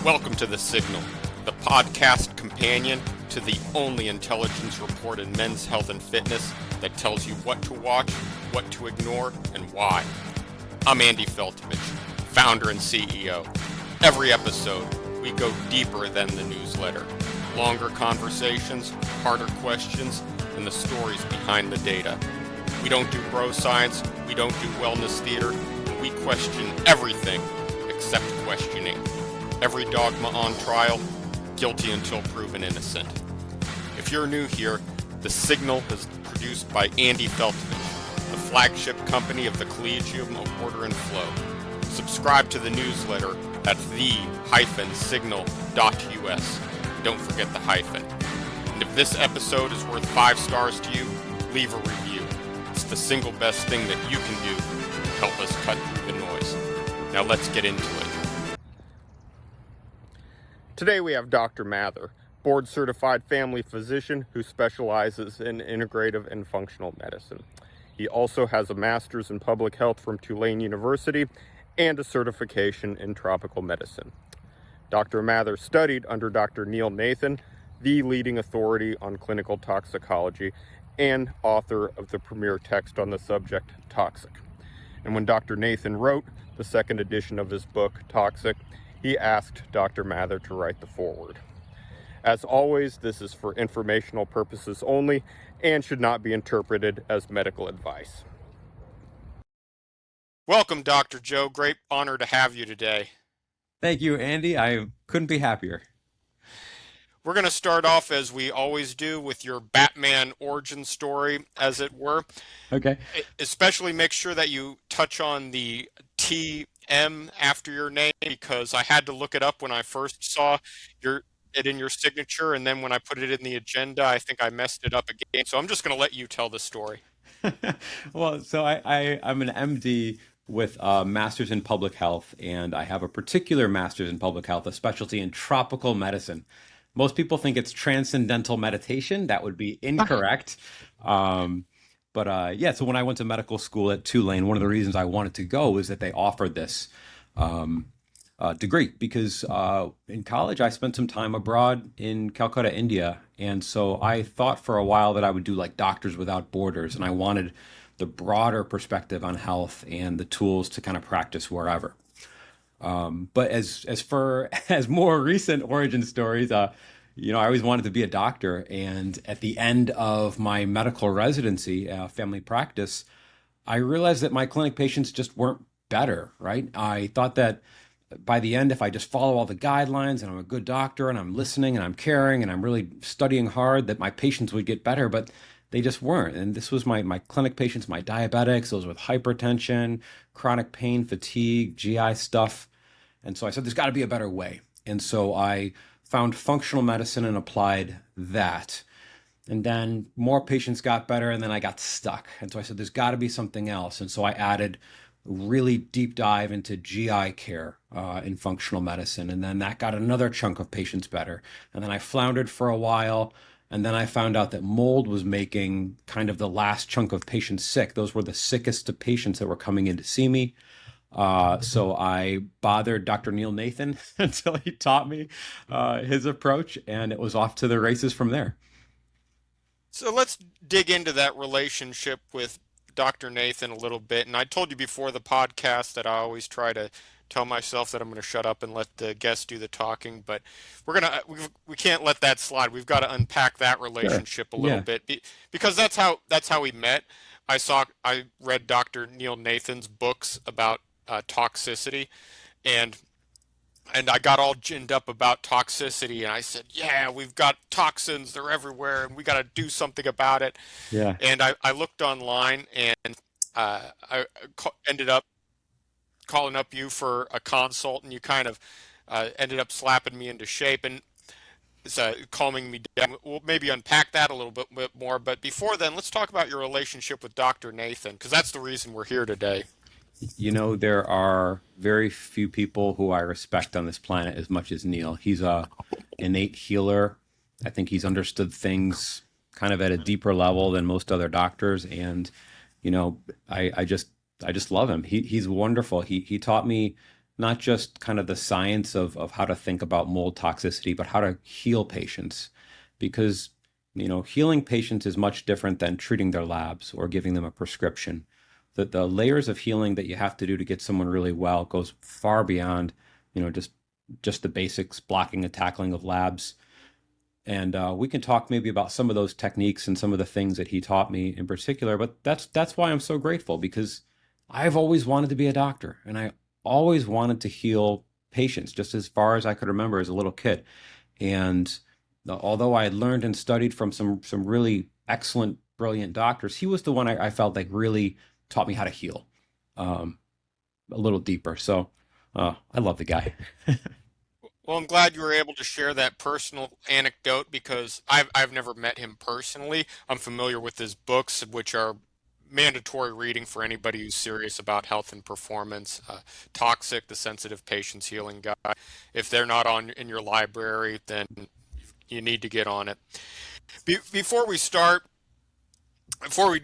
Welcome to The Signal, the podcast companion to the only intelligence report in men's health and fitness that tells you what to watch, what to ignore, and why. I'm Andy Feltovich, founder and CEO. Every episode, we go deeper than the newsletter. Longer conversations, harder questions, and the stories behind the data. We don't do bro science, we don't do wellness theater, and we question everything except questioning. Every dogma on trial, guilty until proven innocent. If you're new here, The Signal is produced by Andy Feltovich, the flagship company of the Collegium of Order and Flow. Subscribe to the newsletter at the-signal.us. Don't forget the hyphen. And if this episode is worth 5 stars to you, leave a review. It's the single best thing that you can do to help us cut through the noise. Now let's get into it. Today we have Dr. Mather, board-certified family physician who specializes in integrative and functional medicine. He also has a master's in public health from Tulane University and a certification in tropical medicine. Dr. Mather studied under Dr. Neil Nathan, the leading authority on clinical toxicology and author of the premier text on the subject, Toxic. And when Dr. Nathan wrote the second edition of his book, Toxic, he asked Dr. Mather to write the foreword. As always, this is for informational purposes only and should not be interpreted as medical advice. Welcome, Dr. Joe. Great honor to have you today. Thank you, Andy. I couldn't be happier. We're going to start off, as we always do, with your Batman origin story, as it were. Okay. Especially make sure that you touch on the TM after your name, because I had to look it up when I first saw it in your signature, and then when I put it in the agenda, I think I messed it up again. So I'm just going to let you tell the story. Well, so I'm an MD with a master's in public health, and I have a particular master's in public health, a specialty in tropical medicine. Most people think it's transcendental meditation. That would be incorrect. So when I went to medical school at Tulane, one of the reasons I wanted to go is that they offered this degree, because in college I spent some time abroad in Calcutta, India, and so I thought for a while that I would do like Doctors Without Borders, and I wanted the broader perspective on health and the tools to kind of practice wherever. But as for as more recent origin stories, I always wanted to be a doctor, and at the end of my medical residency, family practice, I realized that my clinic patients just weren't better, right? I thought that by the end, if I just follow all the guidelines and I'm a good doctor and I'm listening and I'm caring and I'm really studying hard, that my patients would get better, but they just weren't. And this was my clinic patients, my diabetics, those with hypertension, chronic pain, fatigue, GI stuff. And so I said, there's got to be a better way. And so I found functional medicine and applied that. And then more patients got better, and then I got stuck. And so I said, there's got to be something else. And so I added a really deep dive into GI care in functional medicine. And then that got another chunk of patients better. And then I floundered for a while. And then I found out that mold was making kind of the last chunk of patients sick. Those were the sickest of patients that were coming in to see me. So I bothered Dr. Neil Nathan until he taught me his approach, and it was off to the races from there. So let's dig into that relationship with Dr. Nathan a little bit. And I told you before the podcast that I always try to tell myself that I'm going to shut up and let the guests do the talking, but we can't let that slide. We've got to unpack that relationship a little bit, because that's how we met. I read Dr. Neil Nathan's books about toxicity, and I got all ginned up about toxicity, and I said, yeah, we've got toxins, they're everywhere, and we got to do something about it. Yeah. And I looked online, and I ended up calling up you for a consult, and you kind of ended up slapping me into shape and calming me down. We'll maybe unpack that a little bit more, but before then, let's talk about your relationship with Dr. Nathan, because that's the reason we're here today. There are very few people who I respect on this planet as much as Neil. He's a innate healer. I think he's understood things kind of at a deeper level than most other doctors. And, I just love him. He's wonderful. He taught me not just kind of the science of how to think about mold toxicity, but how to heal patients. Because, healing patients is much different than treating their labs or giving them a prescription. The layers of healing that you have to do to get someone really well goes far beyond, just the basics, blocking and tackling of labs. And we can talk maybe about some of those techniques and some of the things that he taught me in particular. But that's why I'm so grateful, because I've always wanted to be a doctor, and I always wanted to heal patients, just as far as I could remember as a little kid. And although I had learned and studied from some really excellent, brilliant doctors, he was the one I felt like really taught me how to heal um, a little deeper. So I love the guy. Well, I'm glad you were able to share that personal anecdote because I've never met him personally. I'm familiar with his books, which are mandatory reading for anybody who's serious about health and performance. Toxic, The Sensitive Patient's Healing Guide. If they're not on in your library, then you need to get on it. Before we start, before we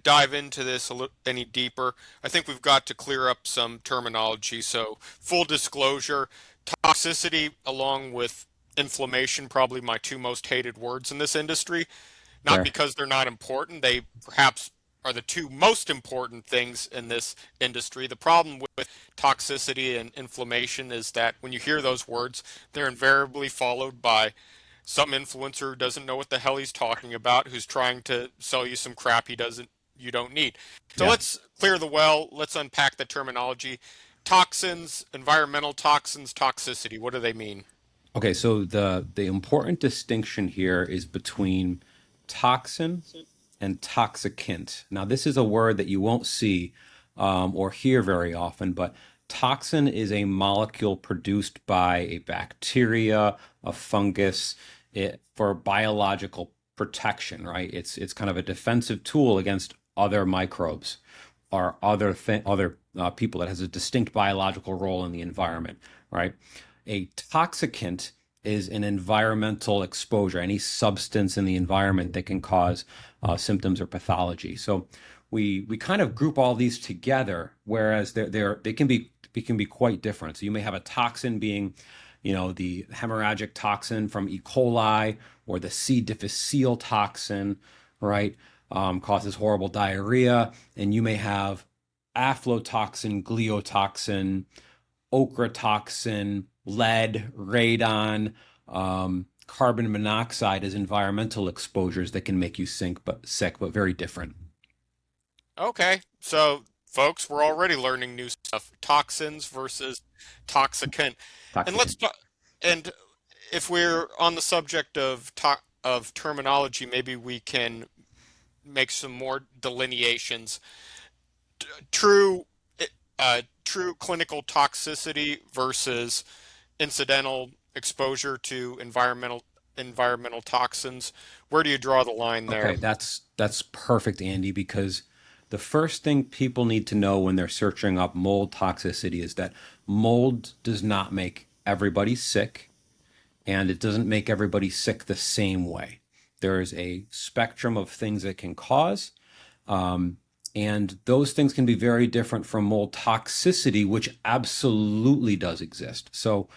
dive into this any deeper, I think we've got to clear up some terminology. So, full disclosure, toxicity along with inflammation, probably my two most hated words in this industry. Not Fair. because they're not important, they perhaps are the two most important things in this industry. The problem with toxicity and inflammation is that when you hear those words, they're invariably followed by some influencer who doesn't know what the hell he's talking about, who's trying to sell you some crap you don't need. So Yeah. let's clear the well. Let's unpack the terminology. Toxins, environmental toxins, toxicity. What do they mean? Okay, so the important distinction here is between toxin and toxicant. Now, this is a word that you won't see or hear very often, but toxin is a molecule produced by a bacteria, a fungus, for biological protection, right? It's kind of a defensive tool against other microbes or other people that has a distinct biological role in the environment, right? A toxicant is an environmental exposure, any substance in the environment that can cause symptoms or pathology. So we kind of group all these together, whereas they can be quite different. So you may have a toxin being, the hemorrhagic toxin from E. coli or the C. difficile toxin, right? Causes horrible diarrhea, and you may have aflatoxin, gliotoxin, ochratoxin, lead, radon, carbon monoxide as environmental exposures that can make you sick, but very different. Okay, so folks, we're already learning new stuff. Toxins versus toxicant. And let's Toxicant. talk, and if we're on the subject of terminology, maybe we can make some more delineations. True, true clinical toxicity versus incidental exposure to environmental toxins. Where do you draw the line there? Okay, that's perfect, Andy, because the first thing people need to know when they're searching up mold toxicity is that mold does not make everybody sick, and it doesn't make everybody sick the same way. There is a spectrum of things that can cause, um, and those things can be very different from mold toxicity, which absolutely does exist. So,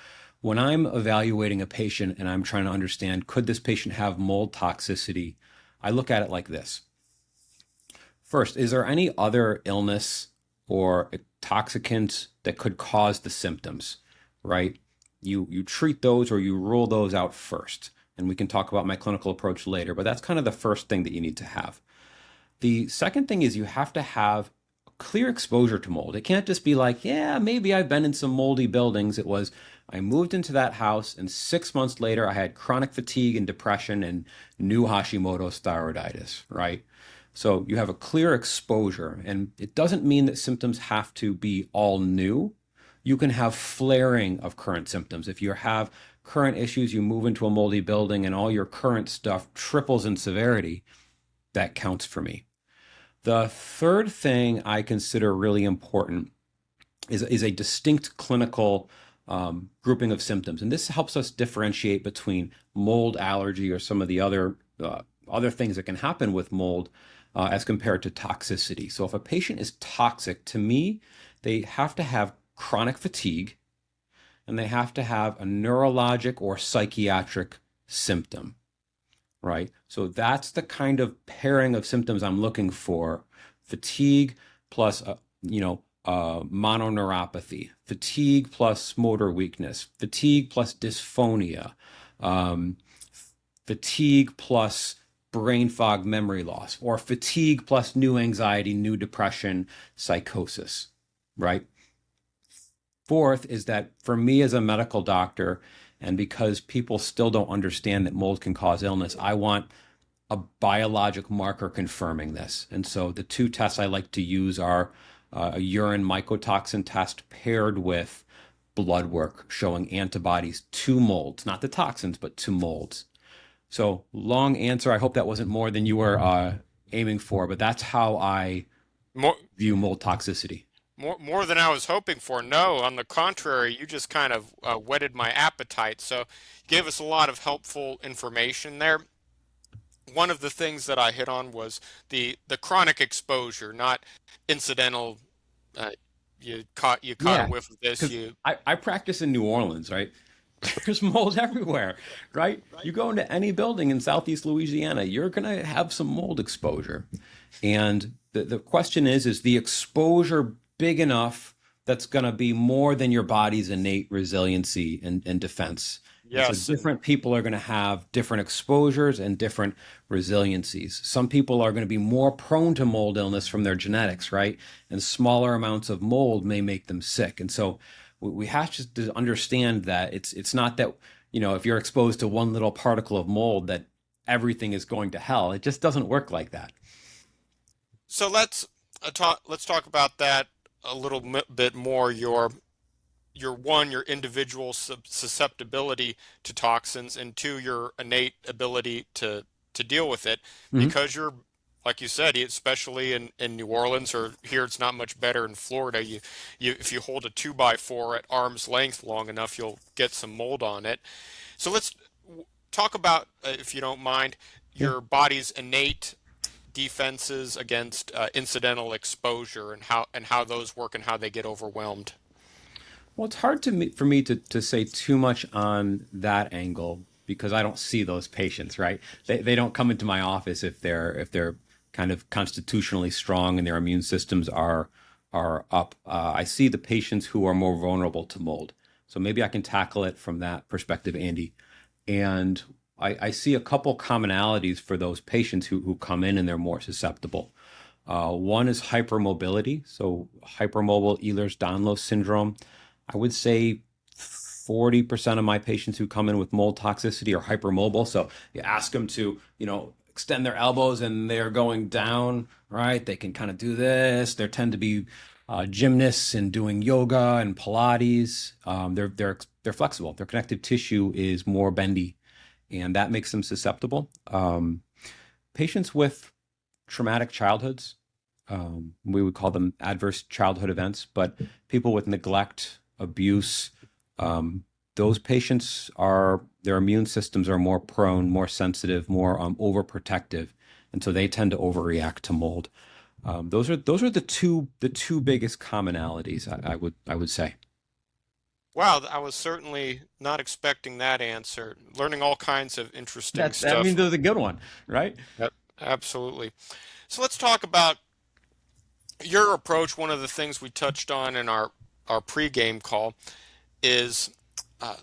when I'm evaluating a patient and I'm trying to understand, could this patient have mold toxicity? I look at it like this. First, is there any other illness or intoxicant that could cause the symptoms, right? You treat those or you rule those out first. And we can talk about my clinical approach later, but that's kind of the first thing that you need to have. The second thing is you have to have clear exposure to mold. It can't just be like, yeah, maybe I've been in some moldy buildings. It was, I moved into that house, and 6 months later, I had chronic fatigue and depression and new Hashimoto's thyroiditis, right? So you have a clear exposure, and it doesn't mean that symptoms have to be all new. You can have flaring of current symptoms. If you have current issues, you move into a moldy building and all your current stuff triples in severity, that counts for me. The third thing I consider really important is a distinct clinical grouping of symptoms. And this helps us differentiate between mold allergy or some of the other things that can happen with mold as compared to toxicity. So if a patient is toxic, to me, they have to have chronic fatigue, and they have to have a neurologic or psychiatric symptom, right? So that's the kind of pairing of symptoms I'm looking for. Fatigue plus, mononeuropathy, fatigue plus motor weakness, fatigue plus dysphonia, um, fatigue plus brain fog, memory loss, or fatigue plus new anxiety, new depression, psychosis, right? Fourth is that for me as a medical doctor, and because people still don't understand that mold can cause illness, I want a biologic marker confirming this. And so the two tests I like to use are a urine mycotoxin test paired with blood work showing antibodies to molds, not the toxins, but to molds. So long answer. I hope that wasn't more than you were aiming for, but that's how I More, view mold toxicity. more than I was hoping for. No, on the contrary, you just kind of whetted my appetite. So you gave us a lot of helpful information there. One of the things that I hit on was the chronic exposure, not incidental. Uh, you caught a Yeah, whiff of this. because You I practice in New Orleans, right? There's mold everywhere, right? You go into any building in Southeast Louisiana, you're going to have some mold exposure. And the question is the exposure big enough that's going to be more than your body's innate resiliency and defense? And so yes, and different people are going to have different exposures and different resiliencies. Some people are going to be more prone to mold illness from their genetics, right? And smaller amounts of mold may make them sick. And so we have to understand that it's not that, if you're exposed to one little particle of mold that everything is going to hell. It just doesn't work like that. so let's talk about that a little bit more. Your individual susceptibility to toxins, and two, your innate ability to deal with it, Mhm. because you're, like you said, especially in New Orleans, or here it's not much better in Florida. You if you hold a 2x4 at arm's length long enough, you'll get some mold on it. So let's talk about, if you don't mind, Yeah. your body's innate defenses against incidental exposure, and how those work and how they get overwhelmed. Well, it's hard for me to say too much on that angle because I don't see those patients, right? They don't come into my office if they're kind of constitutionally strong and their immune systems are up. I see the patients who are more vulnerable to mold. So maybe I can tackle it from that perspective, Andy. And I see a couple commonalities for those patients who come in and they're more susceptible. One is hypermobility, so hypermobile Ehlers-Danlos syndrome. I would say 40% of my patients who come in with mold toxicity are hypermobile. So you ask them to, extend their elbows and they're going down, right? They can kind of do this. They tend to be gymnasts and doing yoga and Pilates. They're flexible. Their connective tissue is more bendy, and that makes them susceptible. Patients with traumatic childhoods, we would call them adverse childhood events, but people with neglect, abuse, those patients are their immune systems are more prone, more sensitive, more overprotective, and so they tend to overreact to mold. Those are the two biggest commonalities I would say. Wow, I was certainly not expecting that answer. Learning all kinds of interesting That stuff. means it was a good one, right? Yep, absolutely. So let's talk about your approach. One of the things we touched on in our pregame call is, uh,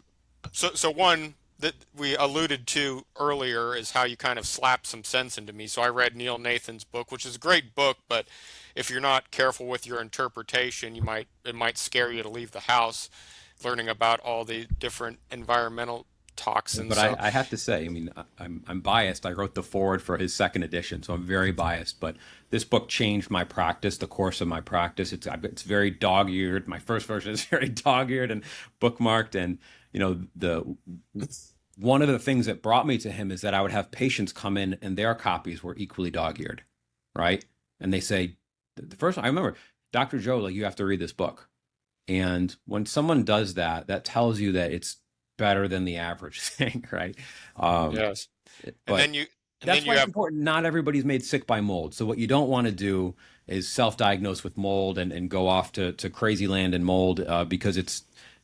so one that we alluded to earlier is how you kind of slapped some sense into me. So I read Neil Nathan's book, which is a great book, but if you're not careful with your interpretation, it might scare you to leave the house, learning about all the different environmental toxins. But So I have to say, I mean, I'm biased. I wrote the foreword for his second edition, so I'm very biased. But this book changed my practice, the course of my practice. It's very dog-eared. My first version is very dog-eared and bookmarked. And the one of the things that brought me to him is that I would have patients come in and their copies were equally dog-eared, right? And they say, the first one, I remember, Dr. Joe, like, you have to read this book. And when someone does that, that tells you that it's better than the average thing, right? Um, yes, and but then you And then That's you why it's have, important. Not everybody's made sick by mold. So what you don't want to do is self-diagnose with mold and go off to crazy land and mold because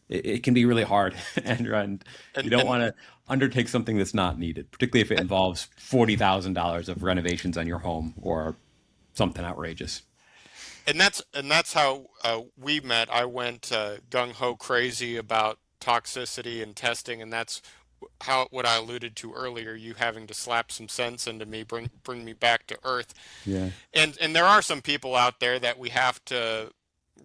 it can be really hard and you don't and want to undertake something that's not needed, particularly if it involves $40,000 of renovations on your home or something outrageous. that's how we met. I went gung-ho crazy about toxicity and testing, and that's how what I alluded to earlier, you having to slap some sense into me, bring me back to earth. Yeah. And there are some people out there that we have to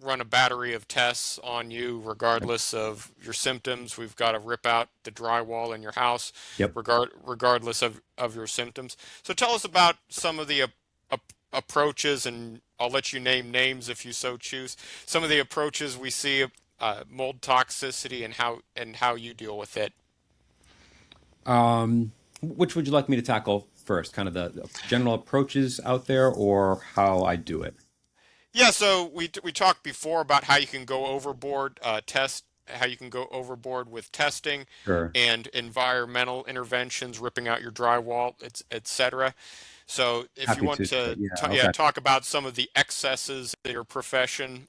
run a battery of tests on you Yep. regardless of your symptoms. We've got to rip out the drywall in your house Yep. regardless of your symptoms. So tell us about some of the approaches, and I'll let you name names if you so choose. Some of the approaches we see mold toxicity and how you deal with it. Which would you like me to tackle first? Kind of the general approaches out there or how I do it? Yeah, so we talked before about how you can go overboard, how you can go overboard with testing Sure. and environmental interventions, ripping out your drywall, etc. So if you Happy want to. to, Yeah. yeah, Okay. talk about some of the excesses in your profession,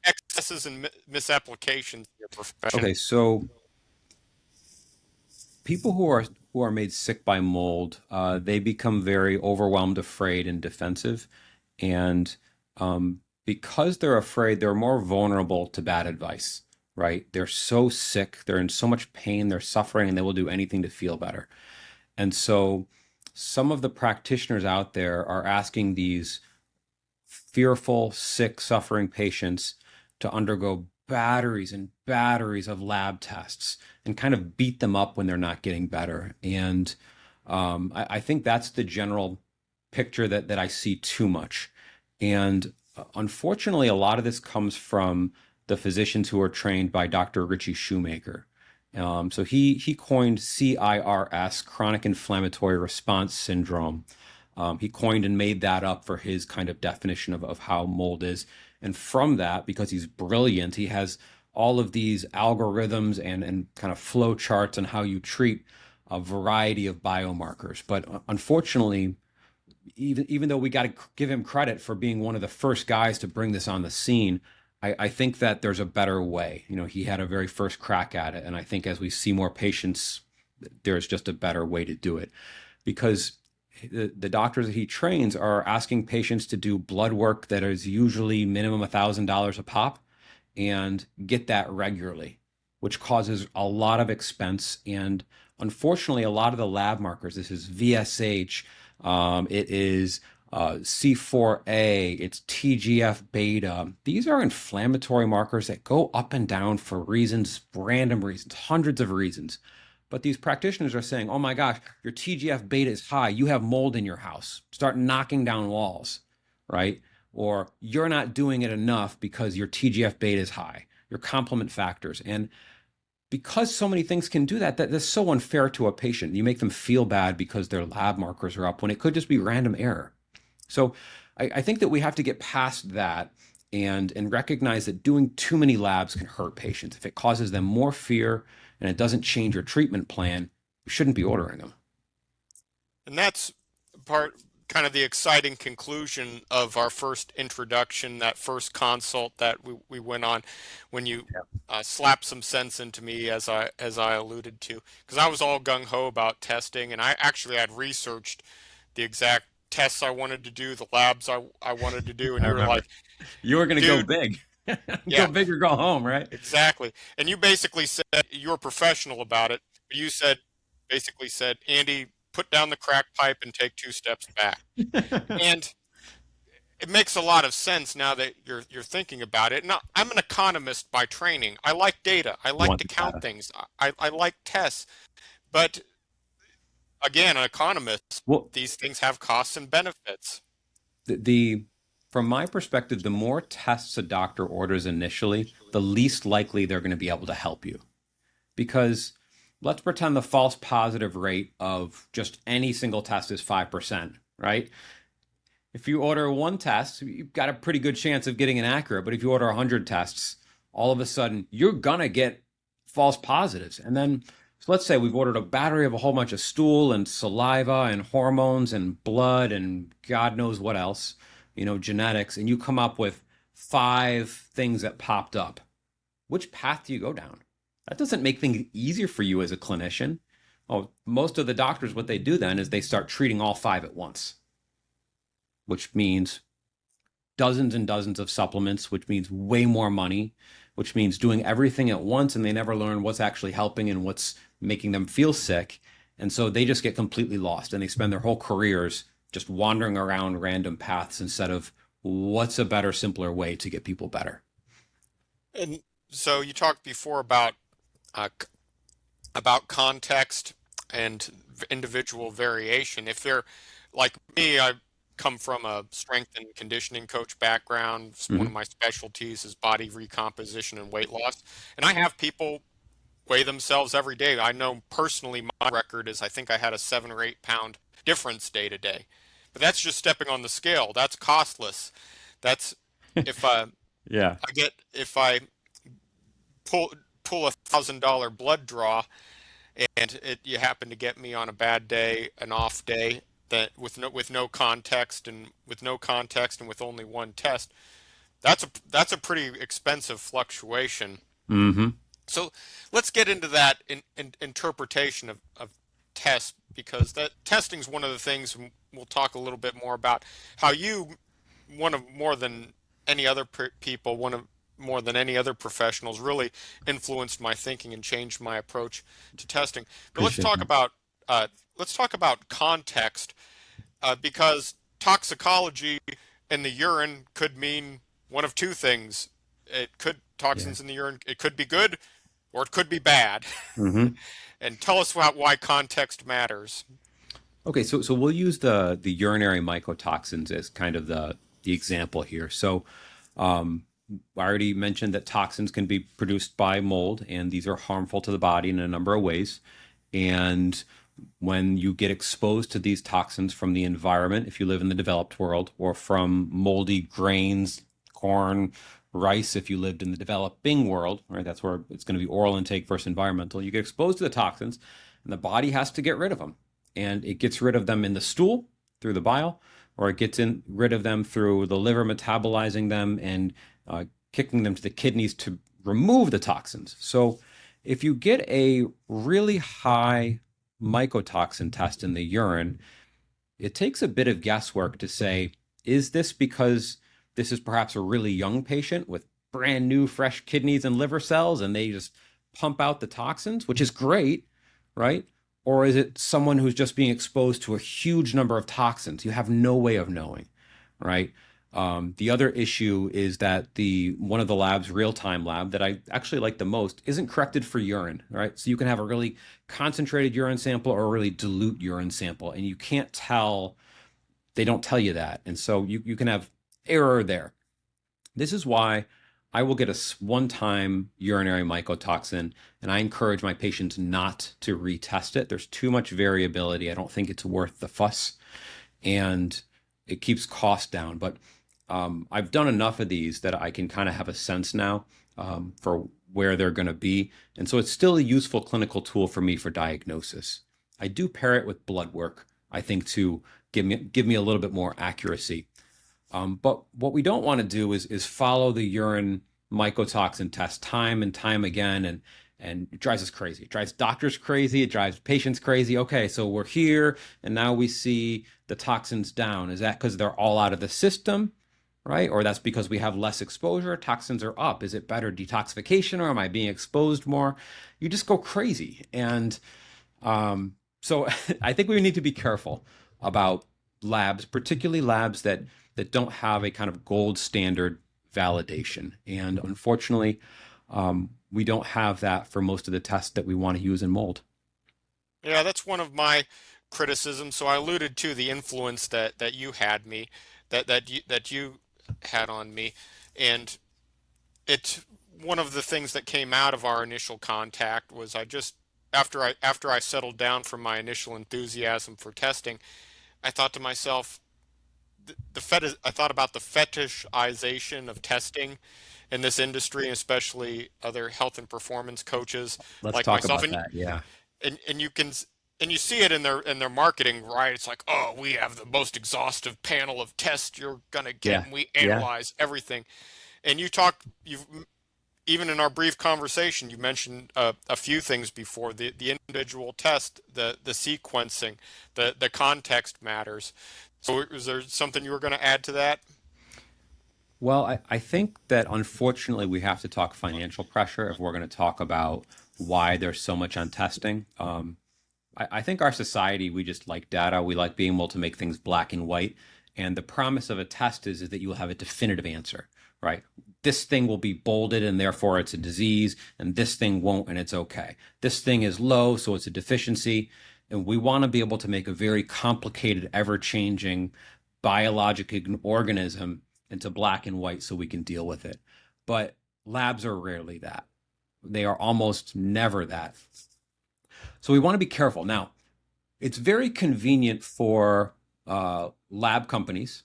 excesses and misapplications in your profession. Okay. So people who are made sick by mold, they become very overwhelmed, afraid, and defensive, and because they're afraid, they're more vulnerable to bad advice. Right? They're so sick, they're in so much pain, they're suffering, and they will do anything to feel better. And so, some of the practitioners out there are asking these fearful, sick, suffering patients to undergo batteries and batteries of lab tests and kind of beat them up when they're not getting better. And I think that's the general picture that I see too much. And unfortunately, a lot of this comes from the physicians who are trained by Dr. Richie Shoemaker. So he coined CIRS, chronic inflammatory response syndrome. He coined and made that up for his kind of definition of how mold is. And from that, because he's brilliant, he has all of these algorithms and kind of flow charts on how you treat a variety of biomarkers. But unfortunately, even though we got to give him credit for being one of the first guys to bring this on the scene, I think that there's a better way. You know, he had a very first crack at it. And I think as we see more patients, there's just a better way to do it because the doctors that he trains are asking patients to do blood work that is usually minimum $1,000 a pop and get that regularly, which causes a lot of expense. And unfortunately, a lot of the lab markers, this is VSH, it is C4A, it's TGF beta. These are inflammatory markers that go up and down for reasons, random reasons, hundreds of reasons. But these practitioners are saying, oh my gosh, your TGF beta is high. You have mold in your house. Start knocking down walls, right? Or you're not doing it enough because your TGF beta is high, your complement factors. And because so many things can do that's so unfair to a patient. You make them feel bad because their lab markers are up when it could just be random error. So I think that we have to get past that and recognize that doing too many labs can hurt patients. If it causes them more fear and it doesn't change your treatment plan, you shouldn't be ordering them. And that's part kind of the exciting conclusion of our first introduction, that first consult that we went on when you slapped some sense into me as I alluded to. Because I was all gung-ho about testing, and I actually had researched the exact tests I wanted to do, the labs I wanted to do, and I you were remember. like, You were going to go dude, big. Go yeah, big or go home, right? exactly. And you basically said you were professional about it, but you said basically said, Andy, put down the crack pipe and take two steps back. And it makes a lot of sense now that you're thinking about it. Now, I'm an economist by training. I like data. I You like want to the count data. things. I like tests. But again, an economist, Well, these things have costs and benefits. the from my perspective, the more tests a doctor orders initially, the least likely they're going to be able to help you. Because let's pretend the false positive rate of just any single test is 5%, right? If you order one test, you've got a pretty good chance of getting it accurate. But if you order 100 tests, all of a sudden you're going to get false positives. And then So let's say we've ordered a battery of a whole bunch of stool and saliva and hormones and blood and God knows what else, genetics, and you come up with 5 things that popped up. Which path do you go down? That doesn't make things easier for you as a clinician. Oh, most of the doctors, what they do then is they start treating all 5 at once, which means dozens and dozens of supplements, which means way more money, which means doing everything at once, and they never learn what's actually helping and what's making them feel sick. And so they just get completely lost and they spend their whole careers just wandering around random paths instead of what's a better, simpler way to get people better. And so you talked before uh, about context and individual variation. If they're like me, I come from a strength and conditioning coach background. One of Hmm. my specialties is body recomposition and weight loss. And I have people weigh themselves every day. I know personally my record is I think I had a 7 or 8 pound difference day to day. But that's just stepping on the scale. That's costless. That's if Yeah. if I pull $1,000 blood draw and you happen to get me on a bad day, an off day, that with no context and with only one test, that's a pretty expensive fluctuation. Hmm. So let's get into that in interpretation of tests because that testing is one of the things we'll talk a little bit more about how you one of more than any other people one of more than any other professionals really influenced my thinking and changed my approach to testing. But Appreciate that. let's talk about context because toxicology in the urine could mean one of two things. It could Yeah. toxins in the urine. It could be good or it could be bad. Hmm. And tell us about why context matters. Okay, so we'll use the urinary mycotoxins as kind of the example here. So I already mentioned that toxins can be produced by mold, and these are harmful to the body in a number of ways. And when you get exposed to these toxins from the environment, if you live in the developed world, or from moldy grains, corn, rice, if you lived in the developing world, right? That's where it's going to be oral intake versus environmental. You get exposed to the toxins, and the body has to get rid of them. And it gets rid of them in the stool through the bile, or it gets rid of them through the liver metabolizing them and uh, kicking them to the kidneys to remove the toxins. So if you get a really high mycotoxin test in the urine, it takes a bit of guesswork to say, is this because this is perhaps a really young patient with brand new, fresh kidneys and liver cells and they just pump out the toxins, which is great, right? Or is it someone who's just being exposed to a huge number of toxins? You have no way of knowing, right? The other issue is that the one of the labs, real-time lab, that I actually like the most, isn't corrected for urine, right? So you can have a really concentrated urine sample or a really dilute urine sample, and you can't tell, they don't tell you that. And so you can have error there. This is why I will get a one-time urinary mycotoxin, and I encourage my patients not to retest it. There's too much variability. I don't think it's worth the fuss, and it keeps costs down. But I've done enough of these that I can kind of have a sense now for where they're going to be. And so it's still a useful clinical tool for me for diagnosis. I do pair it with blood work, I think, to give me a little bit more accuracy. But what we don't want to do is follow the urine mycotoxin test time and time again, and it drives us crazy. It drives doctors crazy. It drives patients crazy. Okay, so we're here, and now we see the toxins down. Is that because they're all out of the system, right? Or that's because we have less exposure? Toxins are up. Is it better detoxification, or am I being exposed more? You just go crazy, and so I think we need to be careful about labs, particularly labs that don't have a kind of gold standard validation. And unfortunately, we don't have that for most of the tests that we want to use in mold. Yeah, that's one of my criticisms. So I alluded to the influence that you had me, that you had on me, and it one of the things that came out of our initial contact was I just after I settled down from my initial enthusiasm for testing, I thought to myself, I thought about the fetishization of testing in this industry, especially other health and performance coaches Let's like talk myself. about that. Yeah. and you can and you see it in their marketing, right? It's like, oh, we have the most exhaustive panel of tests you're gonna get, Yeah. and we Yeah. analyze everything. And you've even in our brief conversation, you mentioned a few things before the individual test, the sequencing, the context matters. So, is there something you were going to add to that? Well, I think that unfortunately we have to talk financial pressure if we're going to talk about why there's so much on testing. I think our society, we just like data. We like being able to make things black and white. And the promise of a test is that you will have a definitive answer, right? This thing will be bolded and therefore it's a disease, and this thing won't and it's okay. This thing is low, so it's a deficiency. And we want to be able to make a very complicated, ever changing biologic organism into black and white so we can deal with it. But labs are rarely that. They are almost never that. So we want to be careful. Now, it's very convenient for lab companies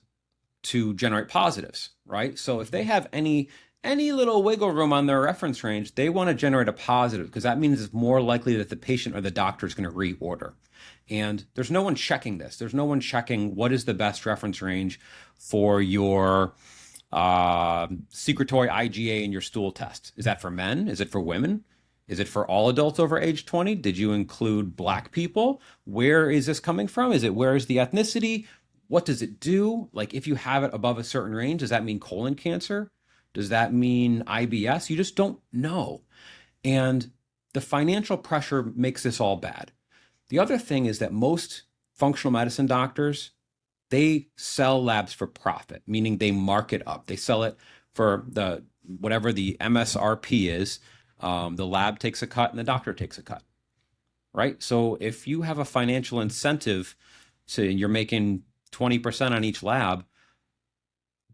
to generate positives, right? So if they have any little wiggle room on their reference range, they want to generate a positive because that means it's more likely that the patient or the doctor is going to reorder. And there's no one checking this. There's no one checking what is the best reference range for your secretory IgA in your stool test. Is that for men? Is it for women? Is it for all adults over age 20? Did you include black people? Where is this coming from? Where is the ethnicity? What does it do? Like if you have it above a certain range, does that mean colon cancer? Does that mean IBS? You just don't know. And the financial pressure makes this all bad. The other thing is that most functional medicine doctors, they sell labs for profit, meaning they mark it up. They sell it for the whatever the MSRP is. The lab takes a cut and the doctor takes a cut, right? So if you have a financial incentive, so you're making 20% on each lab,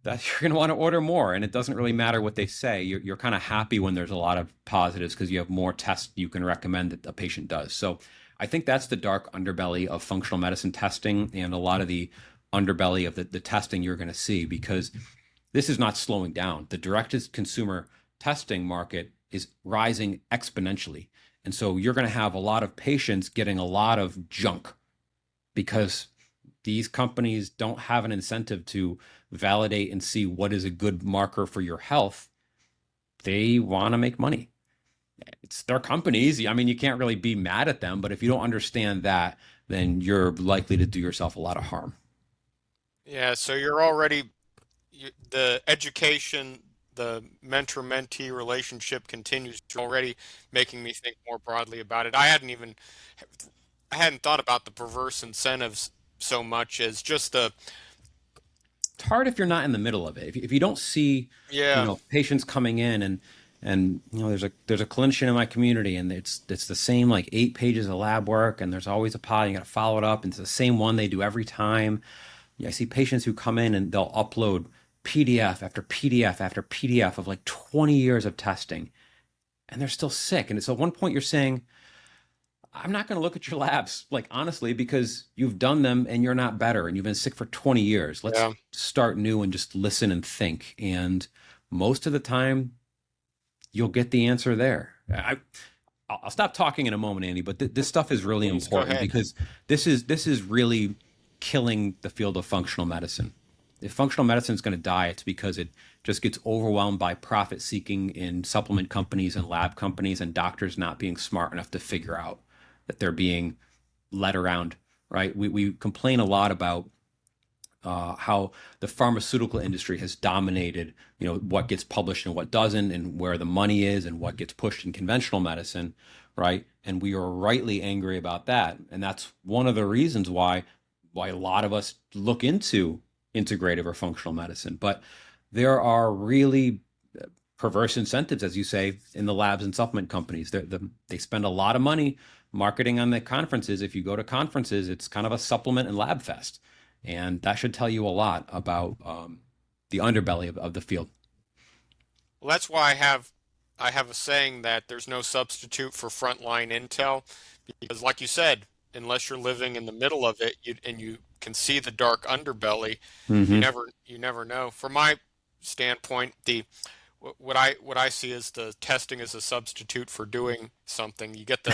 that you're going to want to order more. And it doesn't really matter what they say. You're kind of happy when there's a lot of positives because you have more tests you can recommend that a patient does. So I think that's the dark underbelly of functional medicine testing and a lot of the underbelly of the testing you're going to see because this is not slowing down. The direct consumer testing market is rising exponentially. And so you're going to have a lot of patients getting a lot of junk because these companies don't have an incentive to validate and see what is a good marker for your health. They want to make money. It's their companies. I mean, you can't really be mad at them, but if you don't understand that, then you're likely to do yourself a lot of harm. Yeah, so you're already the education, the mentor-mentee relationship continues. You're already making me think more broadly about it. I hadn't thought about the perverse incentives so much as just the It's hard if you're not in the middle of it. If you don't see, yeah, patients coming in and there's a clinician in my community and it's the same like 8 pages of lab work and there's always a pile you got to follow it up and it's the same one they do every time. Yeah, I see patients who come in and they'll upload PDF after PDF after PDF of like 20 years of testing and they're still sick. And so at one point you're saying, I'm not going to look at your labs, like honestly, because you've done them and you're not better and you've been sick for 20 years. Let's yeah. start new and just listen and think. And most of the time, you'll get the answer there. I'll stop talking in a moment, Andy, but this stuff is really Please go important ahead. because this is really killing the field of functional medicine. If functional medicine is going to die, it's because it just gets overwhelmed by profit seeking in supplement companies and lab companies and doctors not being smart enough to figure out that they're being led around, right? We complain a lot about how the pharmaceutical industry has dominated, what gets published and what doesn't, and where the money is and what gets pushed in conventional medicine, right? And we are rightly angry about that, and that's one of the reasons why a lot of us look into integrative or functional medicine. But there are really perverse incentives, as you say, in the labs and supplement companies. They spend a lot of money marketing on the conferences. If you go to conferences, it's kind of a supplement and lab fest. And that should tell you a lot about the underbelly of the field. Well, that's why I have a saying that there's no substitute for frontline intel because, like you said, unless you're living in the middle of it and you can see the dark underbelly, Hmm. you never know. From my standpoint, the what I see is the testing as a substitute for doing something. You get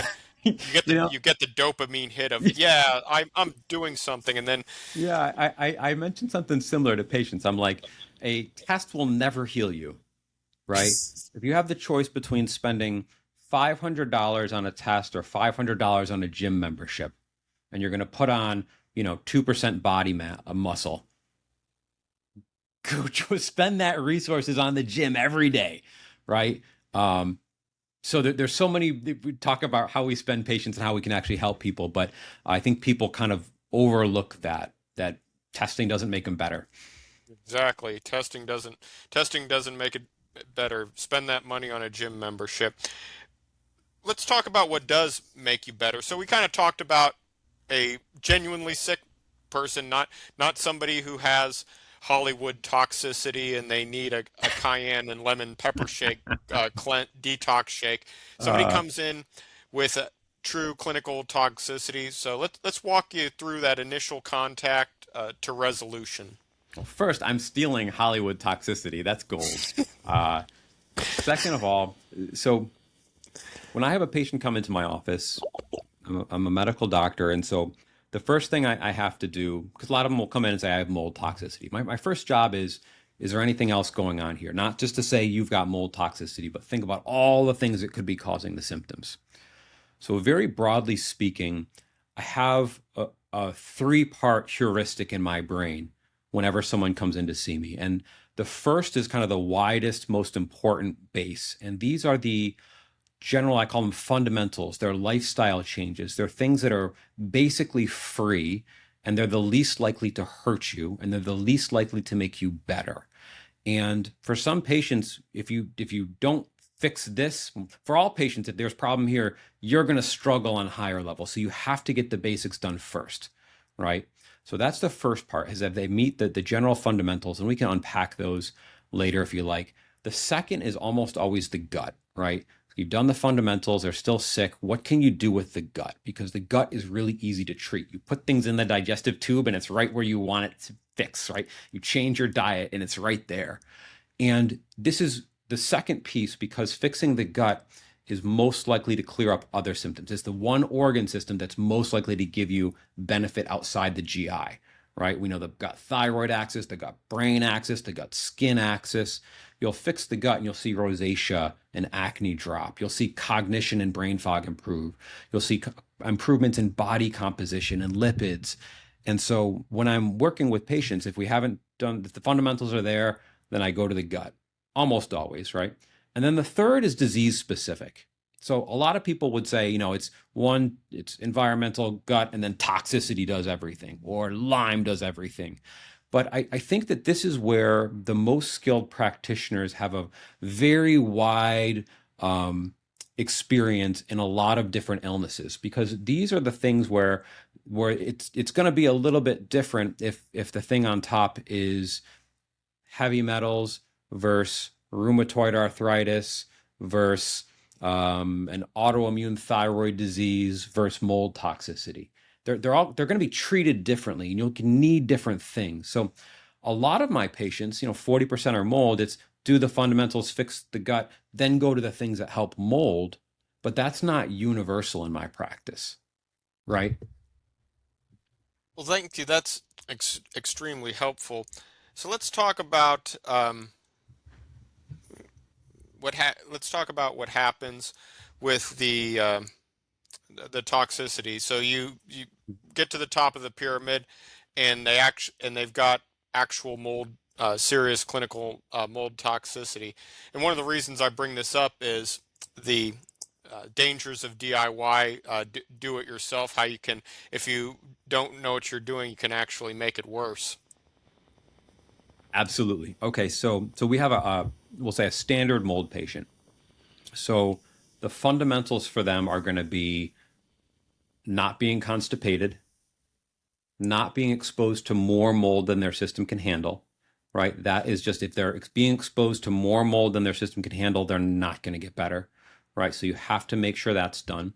You know, you get the dopamine hit of, yeah, I'm doing something, and then yeah, I mentioned something similar to patients. I'm like, a test will never heal you, right? If you have the choice between spending $500 on a test or $500 on a gym membership, and you're going to put on, 2% body mass, a muscle, go spend that resources on the gym every day, right? Um, so there's so many, we talk about how we spend patience and how we can actually help people, but I think people kind of overlook that testing doesn't make them better. exactly, testing doesn't make it better. Spend that money on a gym membership. Let's talk about what does make you better. So we kind of talked about a genuinely sick person, not somebody who has Hollywood toxicity and they need a cayenne and lemon pepper shake, detox shake. Somebody Uh, comes in with a true clinical toxicity. So let's walk you through that initial contact to resolution. well, first, I'm stealing Hollywood toxicity. That's gold. Uh, Second of all, so when I have a patient come into my office, I'm a medical doctor, and so the first thing I have to do, because a lot of them will come in and say I have mold toxicity. My first job is there anything else going on here? Not just to say you've got mold toxicity, but think about all the things that could be causing the symptoms. So very broadly speaking, I have a three-part heuristic in my brain whenever someone comes in to see me. And the first is kind of the widest, most important base. And these are the general, I call them fundamentals. They're lifestyle changes. They're things that are basically free and they're the least likely to hurt you and they're the least likely to make you better. And for some patients, if you don't fix this, for all patients, if there's a problem here, you're going to struggle on higher levels. So you have to get the basics done first, right? So that's the first part, is that they meet the general fundamentals, and we can unpack those later if you like. The second is almost always the gut, right? You've done the fundamentals, they're still sick. What can you do with the gut? Because the gut is really easy to treat. You put things in the digestive tube and it's right where you want it to fix, right? You change your diet and it's right there. And this is the second piece, because fixing the gut is most likely to clear up other symptoms. It's the one organ system that's most likely to give you benefit outside the GI, right? We know the gut thyroid axis, the gut brain axis, the gut skin axis. You'll fix the gut and you'll see rosacea and acne drop. You'll see cognition and brain fog improve. You'll see improvements in body composition and lipids. And so when I'm working with patients, if we haven't done, if the fundamentals are there, then I go to the gut almost always, right? And then the third is disease specific. So a lot of people would say, it's environmental, gut, and then toxicity does everything, or Lyme does everything. But I think that this is where the most skilled practitioners have a very wide experience in a lot of different illnesses, because these are the things where it's going to be a little bit different if the thing on top is heavy metals versus rheumatoid arthritis versus an autoimmune thyroid disease versus mold toxicity. They're going to be treated differently, and you can need different things. So a lot of my patients, 40% are mold. It's do the fundamentals, fix the gut, then go to the things that help mold. But that's not universal in my practice, right? Well, thank you. That's extremely helpful. So let's talk about let's talk about what happens with the toxicity. So you get to the top of the pyramid, and they've got actual mold, serious clinical mold toxicity. And one of the reasons I bring this up is the dangers of DIY, do it yourself. How you can, if you don't know what you're doing, you can actually make it worse. Absolutely. Okay, so we have we'll say a standard mold patient. So the fundamentals for them are going to be not being constipated, not being exposed to more mold than their system can handle, right? That is just, if they're being exposed to more mold than their system can handle, they're not going to get better, right? So you have to make sure that's done.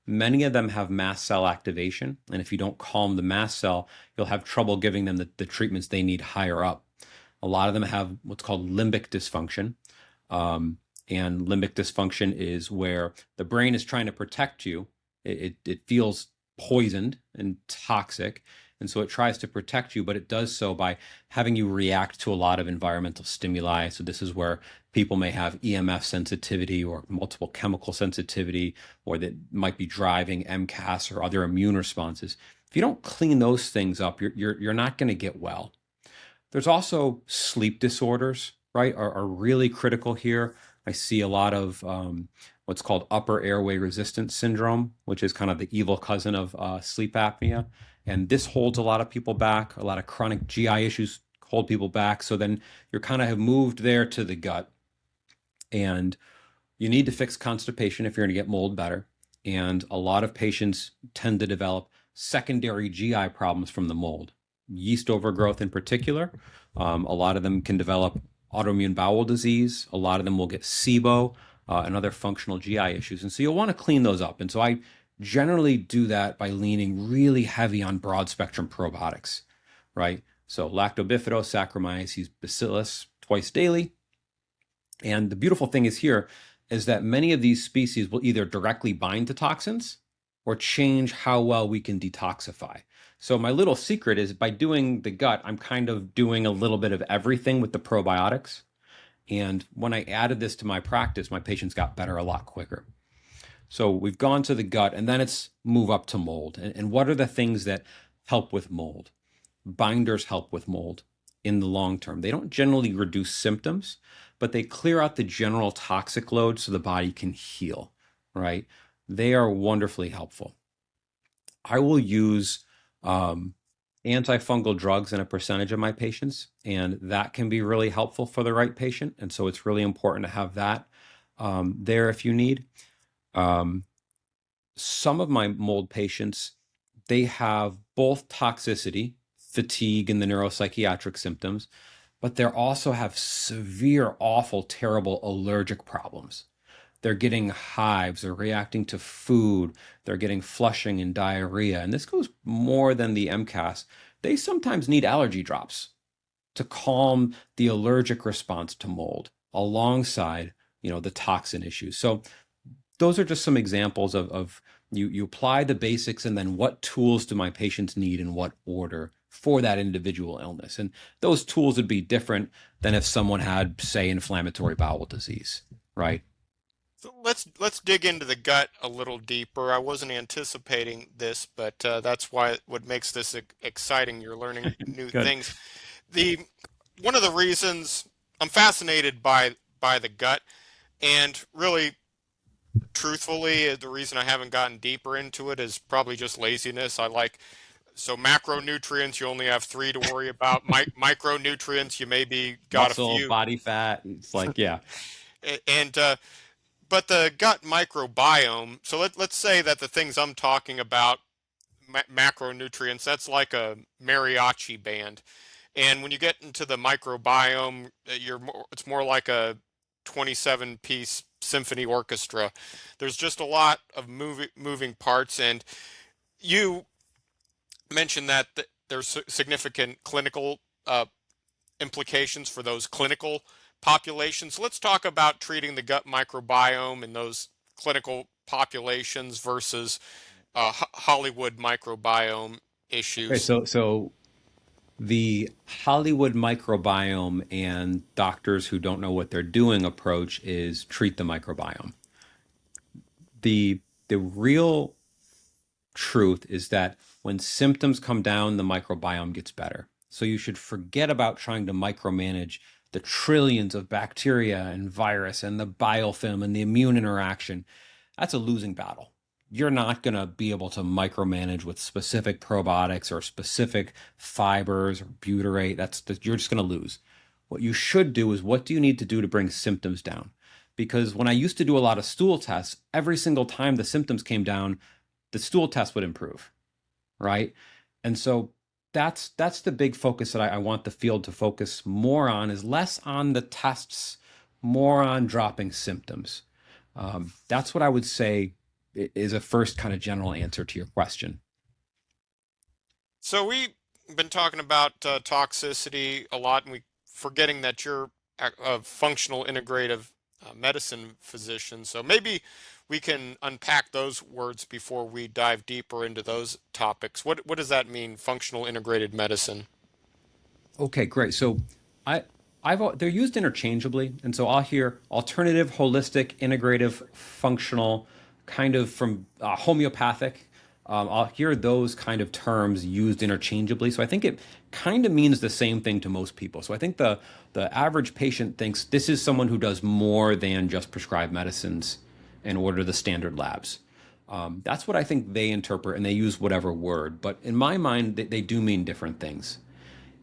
Many of them have mast cell activation, and if you don't calm the mast cell, you'll have trouble giving them the treatments they need higher up. A lot of them have what's called limbic dysfunction. And limbic dysfunction is where the brain is trying to protect you, It feels poisoned and toxic. And so it tries to protect you, but it does so by having you react to a lot of environmental stimuli. So this is where people may have EMF sensitivity or multiple chemical sensitivity, or that might be driving MCAS or other immune responses. If you don't clean those things up, you're not going to get well. There's also sleep disorders, right, are really critical here. I see a lot of what's called upper airway resistance syndrome, which is kind of the evil cousin of sleep apnea. And this holds a lot of people back. A lot of chronic GI issues hold people back. So then you're kind of have moved there to the gut. And you need to fix constipation if you're going to get mold better. And a lot of patients tend to develop secondary GI problems from the mold, yeast overgrowth in particular. A lot of them can develop autoimmune bowel disease. A lot of them will get SIBO and other functional GI issues. And so you'll want to clean those up. And so I generally do that by leaning really heavy on broad spectrum probiotics, right? So Lactobifidus, Saccharomyces, Bacillus twice daily. And the beautiful thing is here is that many of these species will either directly bind to toxins or change how well we can detoxify. So my little secret is by doing the gut, I'm kind of doing a little bit of everything with the probiotics. And when I added this to my practice, my patients got better a lot quicker. So we've gone to the gut, and then it's move up to mold. And what are the things that help with mold? Binders help with mold in the long term. They don't generally reduce symptoms, but they clear out the general toxic load so the body can heal, right? They are wonderfully helpful. I will use antifungal drugs in a percentage of my patients, and that can be really helpful for the right patient. And so it's really important to have that there if you need. Some of my mold patients, they have both toxicity, fatigue, and the neuropsychiatric symptoms, but they also have severe, awful, terrible allergic problems. They're getting hives, they're reacting to food, they're getting flushing and diarrhea. And this goes more than the MCAS. They sometimes need allergy drops to calm the allergic response to mold alongside, the toxin issues. So those are just some examples of you apply the basics, and then what tools do my patients need in what order for that individual illness. And those tools would be different than if someone had, say, inflammatory bowel disease, right? So let's dig into the gut a little deeper. I wasn't anticipating this, but that's what makes this exciting. You're learning new Good. things. The One of the reasons I'm fascinated by the gut, and really truthfully, the reason I haven't gotten deeper into it is probably just laziness. So macronutrients, you only have three to worry about. Micronutrients, you maybe got a Muscle, few. body fat. It's like, yeah. And but the gut microbiome. So let's say that the things I'm talking about, macronutrients, that's like a mariachi band. And when you get into the microbiome, it's more like a 27-piece symphony orchestra. There's just a lot of moving parts, and you mentioned that there's significant clinical implications for those clinical populations. Let's talk about treating the gut microbiome in those clinical populations versus Hollywood microbiome Okay, issues. so the Hollywood microbiome and doctors who don't know what they're doing approach is treat the microbiome. The real truth is that when symptoms come down, the microbiome gets better. So you should forget about trying to micromanage the trillions of bacteria and virus and the biofilm and the immune interaction. That's a losing battle. You're not going to be able to micromanage with specific probiotics or specific fibers or butyrate. You're just going to lose. What you should do is, what do you need to do to bring symptoms down? Because when I used to do a lot of stool tests, every single time the symptoms came down, the stool test would improve, right? And so that's the big focus that I want the field to focus more on, is less on the tests, more on dropping symptoms. That's what I would say is a first kind of general answer to your question. So we've been talking about toxicity a lot, and we forgetting that you're a functional integrative medicine physician. So maybe we can unpack those words before we dive deeper into those topics. What does that mean, functional integrated medicine? Okay, great. So I they're used interchangeably, and so I'll hear alternative, holistic, integrative, functional, kind of from homeopathic. I'll hear those kind of terms used interchangeably. So I think it kind of means the same thing to most people. So I think the average patient thinks this is someone who does more than just prescribe medicines and order the standard labs. That's what I think they interpret, and they use whatever word. But in my mind, they do mean different things.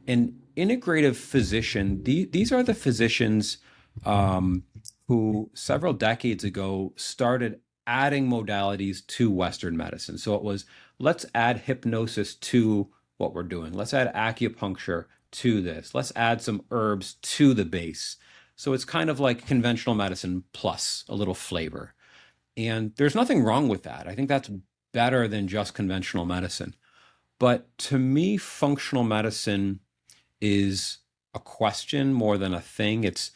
An integrative physician, these are the physicians who several decades ago started adding modalities to Western medicine. So it was, let's add hypnosis to what we're doing. Let's add acupuncture to this. Let's add some herbs to the base. So it's kind of like conventional medicine plus a little flavor. And there's nothing wrong with that. I think that's better than just conventional medicine. But to me, functional medicine is a question more than a thing. It's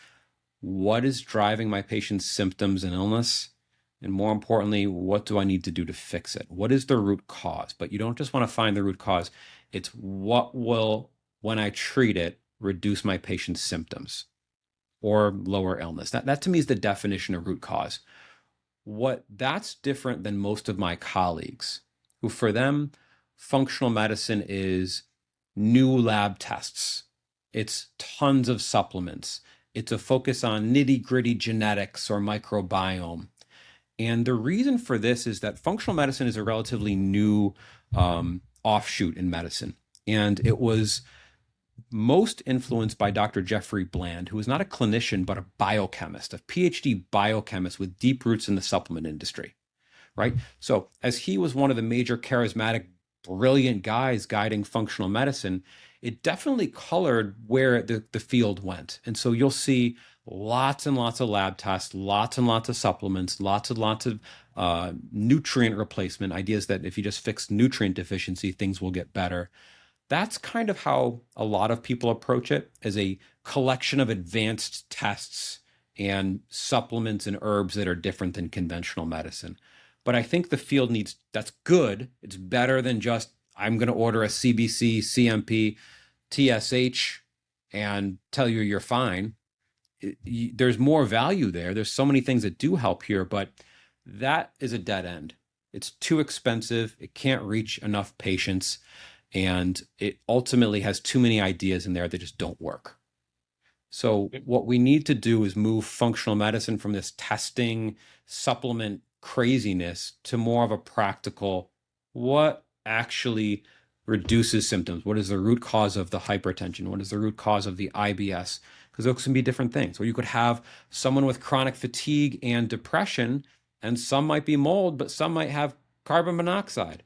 what is driving my patient's symptoms and illness? And more importantly, what do I need to do to fix it? What is the root cause? But you don't just want to find the root cause. It's what will, when I treat it, reduce my patient's symptoms or lower illness. That to me is the definition of root cause. What that's different than most of my colleagues, who for them, functional medicine is new lab tests. It's tons of supplements. It's a focus on nitty-gritty genetics or microbiome. And the reason for this is that functional medicine is a relatively new offshoot in medicine. And it was most influenced by Dr. Jeffrey Bland, who is not a clinician, but a biochemist, a PhD biochemist with deep roots in the supplement industry, right? So as he was one of the major charismatic, brilliant guys guiding functional medicine, it definitely colored where the field went. And so you'll see lots and lots of lab tests, lots and lots of supplements, lots and lots of nutrient replacement, ideas that if you just fix nutrient deficiency, things will get better. That's kind of how a lot of people approach it, as a collection of advanced tests and supplements and herbs that are different than conventional medicine. But I think the field needs, that's good. It's better than just, I'm going to order a CBC, CMP, TSH and tell you you're fine. There's more value there. There's so many things that do help here, but that is a dead end. It's too expensive. It can't reach enough patients. And it ultimately has too many ideas in there that just don't work. So what we need to do is move functional medicine from this testing supplement craziness to more of a practical, what actually reduces symptoms? What is the root cause of the hypertension? What is the root cause of the IBS? Because those can be different things. Or you could have someone with chronic fatigue and depression, and some might be mold, but some might have carbon monoxide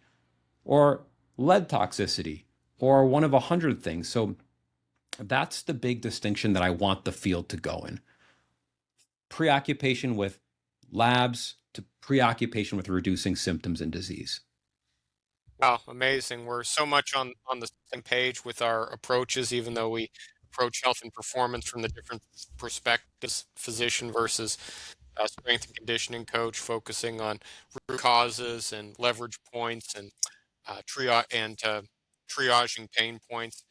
or lead toxicity or one of 100 things. So that's the big distinction that I want the field to go in. Preoccupation with labs to preoccupation with reducing symptoms and disease. Wow, amazing. We're so much on the same page with our approaches, even though we approach health and performance from the different perspectives, physician versus strength and conditioning coach, focusing on root causes and leverage points and triaging pain points.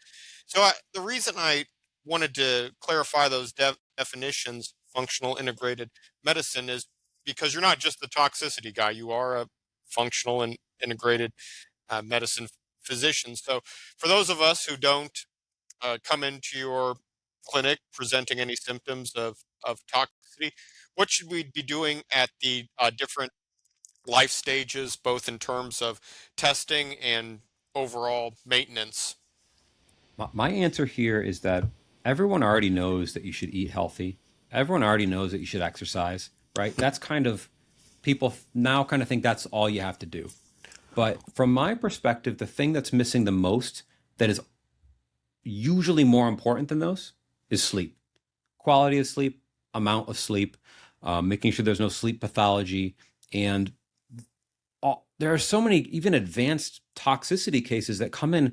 So the reason I wanted to clarify those definitions, functional integrated medicine, is because you're not just the toxicity guy. You are a functional and integrated medicine physician. So for those of us who don't come into your clinic presenting any symptoms of toxicity, what should we be doing at the different life stages, both in terms of testing and overall maintenance? My answer here is that everyone already knows that you should eat healthy. Everyone already knows that you should exercise, right? That's kind of, people now kind of think that's all you have to do. But from my perspective, the thing that's missing the most, that is usually more important than those, is sleep. Quality of sleep, amount of sleep, making sure there's no sleep pathology. And there are so many even advanced toxicity cases that come in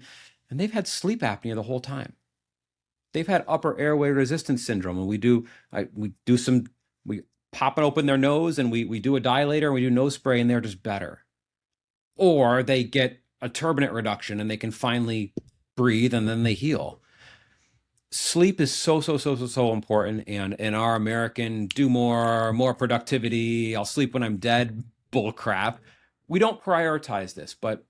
and they've had sleep apnea the whole time. They've had upper airway resistance syndrome, and we popping open their nose and we do a dilator and we do nose spray and they're just better. Or they get a turbinate reduction and they can finally breathe and then they heal. Sleep is so important. And in our American do more productivity, I'll sleep when I'm dead bull crap, we don't prioritize this, but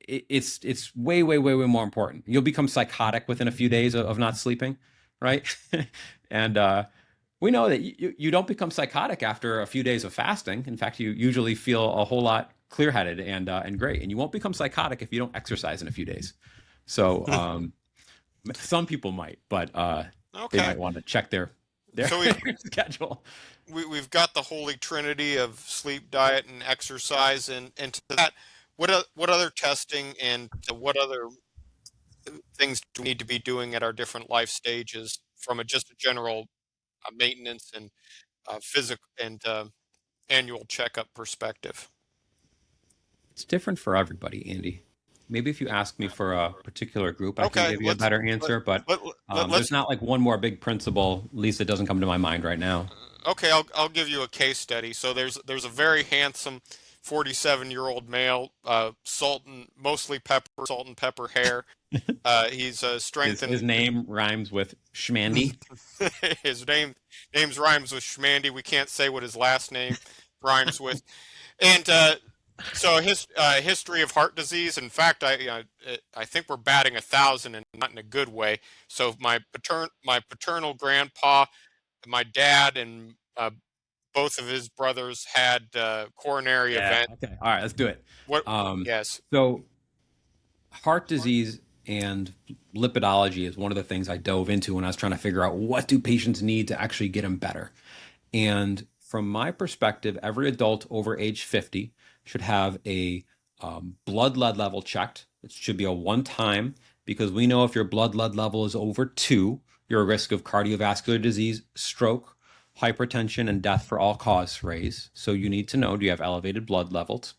it's way more important. You'll become psychotic within a few days of not sleeping, right? And we know that you don't become psychotic after a few days of fasting. In fact, you usually feel a whole lot clear-headed and great. And you won't become psychotic if you don't exercise in a few days. So some people might, but they Okay. might want to check their So we schedule. we've got the holy trinity of sleep, diet, and exercise, and to that, what other testing and what other things do we need to be doing at our different life stages from just a general maintenance and physical and annual checkup perspective? It's different for everybody, Andy. Maybe if you ask me for a particular group, I can Okay, give you a better let, answer, but there's let's not like one more big principle, at least it doesn't come to my mind right now. okay, I'll give you a case study. So there's a very handsome 47-year-old male, salt and pepper hair. He's His strengthened. name rhymes with Schmandy. His name's rhymes with Schmandy. We can't say what his last name rhymes with. And so his history of heart disease. In fact, I think we're batting 1,000 and not in a good way. So my paternal grandpa, my dad, and both of his brothers had coronary Yeah. event. Okay. All right. Let's do it. What? Um, Yes. so heart disease and lipidology is one of the things I dove into when I was trying to figure out what do patients need to actually get them better. And from my perspective, every adult over age 50 should have a blood lead level checked. It should be a one time because we know if your blood lead level is over 2, you're at risk of cardiovascular disease, stroke, hypertension, and death for all cause raise. So you need to know, do you have elevated blood levels?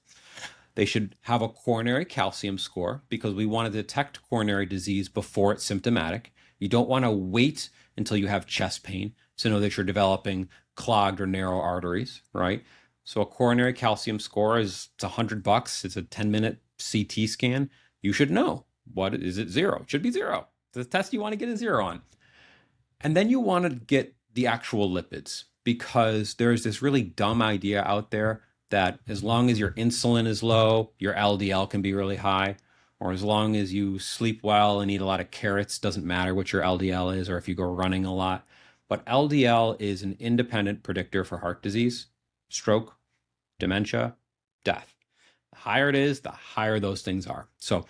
They should have a coronary calcium score because we want to detect coronary disease before it's symptomatic. You don't want to wait until you have chest pain to know that you're developing clogged or narrow arteries, right? So a coronary calcium score it's $100. It's a 10-minute CT scan. You should know. What is it? 0. It should be 0. The test you want to get a 0 on. And then you want to get the actual lipids because there's this really dumb idea out there that as long as your insulin is low, your LDL can be really high, or as long as you sleep well and eat a lot of carrots, doesn't matter what your LDL is, or if you go running a lot. But LDL is an independent predictor for heart disease, stroke, dementia, death. The higher it is, the higher those things are. So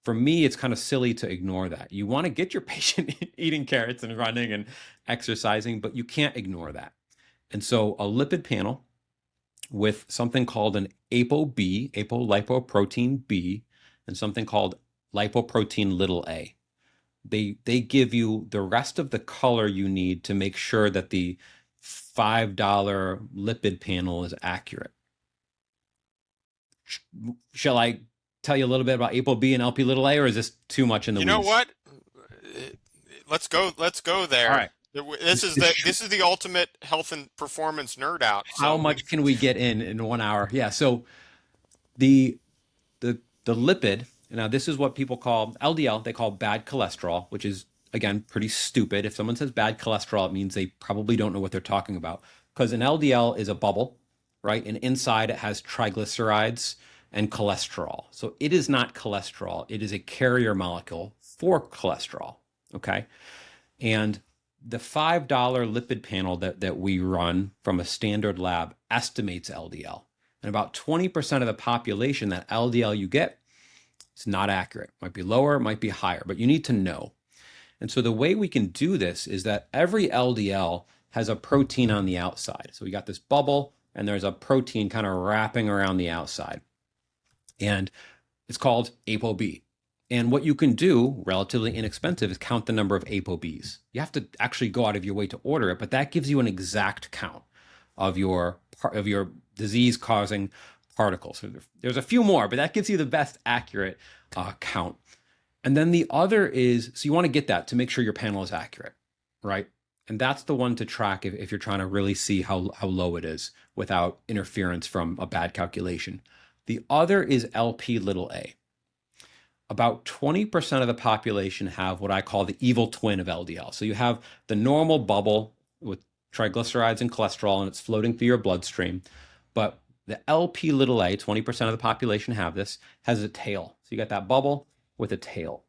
for me, it's kind of silly to ignore that. You want to get your patient eating carrots and running and exercising, but you can't ignore that. And so a lipid panel with something called an ApoB, apolipoprotein B, and something called lipoprotein little a. They give you the rest of the color you need to make sure that the $5 lipid panel is accurate. Shall I tell you a little bit about ApoB and LP little a, or is this too much in the You weeds? know what? Let's go. Let's go there. All right. This is the ultimate health and performance nerd out. How much can we get in 1 hour? Yeah. So the lipid. Now this is what people call LDL. They call bad cholesterol, which is again pretty stupid. If someone says bad cholesterol, it means they probably don't know what they're talking about. Because an LDL is a bubble, right? And inside it has triglycerides and cholesterol. So it is not cholesterol. It is a carrier molecule for cholesterol. Okay. And the $5 lipid panel that we run from a standard lab estimates LDL. And about 20% of the population, that LDL you get, it's not accurate. It might be lower, it might be higher, but you need to know. And so the way we can do this is that every LDL has a protein on the outside. So we got this bubble and there's a protein kind of wrapping around the outside. And it's called ApoB. And what you can do, relatively inexpensive, is count the number of ApoBs. You have to actually go out of your way to order it, but that gives you an exact count of your disease-causing particles. So there's a few more, but that gives you the best accurate count. And then the other is, so you want to get that to make sure your panel is accurate, right? And that's the one to track if you're trying to really see how low it is without interference from a bad calculation. The other is LP little a. About 20% of the population have what I call the evil twin of LDL. So you have the normal bubble with triglycerides and cholesterol, and it's floating through your bloodstream. But the LP little a, 20% of the population have this, has a tail. So you got that bubble with a tail.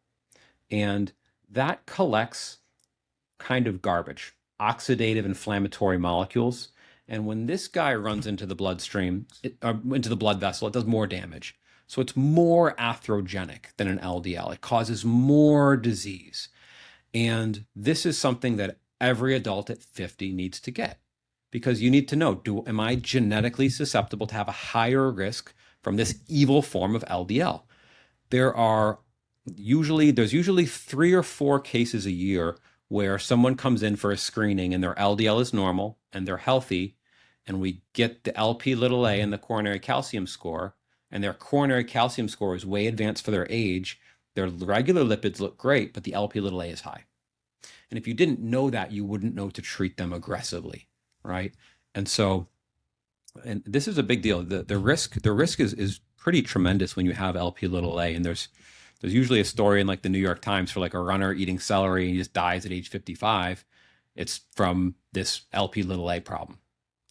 And that collects kind of garbage, oxidative inflammatory molecules. And when this guy runs into the bloodstream, into the blood vessel, it does more damage. So it's more atherogenic than an LDL. It causes more disease. And this is something that every adult at 50 needs to get, because you need to know, am I genetically susceptible to have a higher risk from this evil form of LDL? There's usually 3 or 4 cases a year where someone comes in for a screening and their LDL is normal and they're healthy, and we get the LP little a and the coronary calcium score, and their coronary calcium score is way advanced for their age. Their regular lipids look great, but the LP little a is high. And if you didn't know that, you wouldn't know to treat them aggressively, right? And this is a big deal. The risk is pretty tremendous when you have LP little a, and there's usually a story in like the New York Times for like a runner eating celery and he just dies at age 55. It's from this LP little a problem.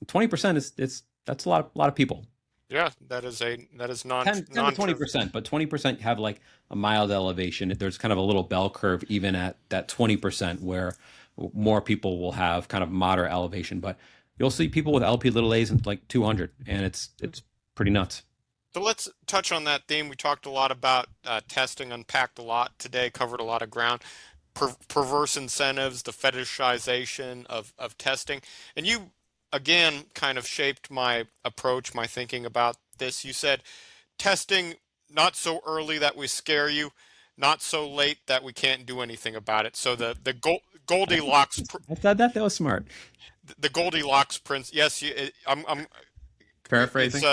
20% that's a lot of people. Yeah, that is non 10 to 20%, but 20% have like a mild elevation. There's kind of a little bell curve even at that 20% where more people will have kind of moderate elevation. But you'll see people with LP little a's in like 200, and it's pretty nuts. So let's touch on that theme. We talked a lot about testing, unpacked a lot today, covered a lot of ground. Perverse incentives, the fetishization of testing. And you, again, kind of shaped my approach, my thinking about this. You said testing not so early that we scare you, not so late that we can't do anything about it. So the Goldilocks, I thought that was smart. the Goldilocks prince. Yes, I'm Paraphrasing.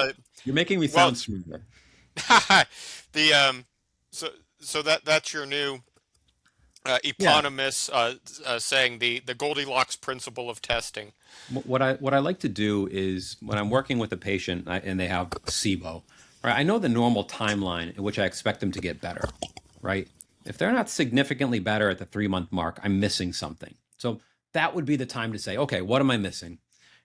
You're making me sound smoother. the so that's your new eponymous saying, the Goldilocks principle of testing. What I like to do is when I'm working with a patient and they have SIBO, right? I know the normal timeline in which I expect them to get better, right? If they're not significantly better at the 3-month mark, I'm missing something. So that would be the time to say, okay, what am I missing?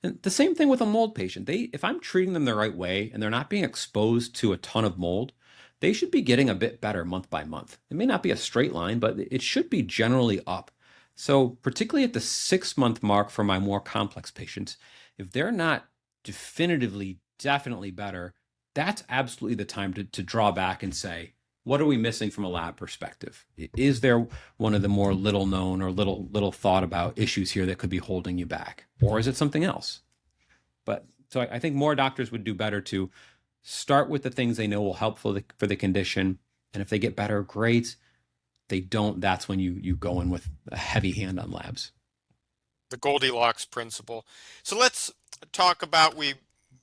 And the same thing with a mold patient. If I'm treating them the right way and they're not being exposed to a ton of mold, they should be getting a bit better month by month. It may not be a straight line, but it should be generally up. So particularly at the 6-month mark for my more complex patients, if they're not definitely better, that's absolutely the time to draw back and say, what are we missing from a lab perspective? Is there one of the more little known or little thought about issues here that could be holding you back? Or is it something else? But so I think more doctors would do better to start with the things they know will help for the condition. And if they get better, great. They don't, that's when you go in with a heavy hand on labs. The Goldilocks principle. So let's talk about, we've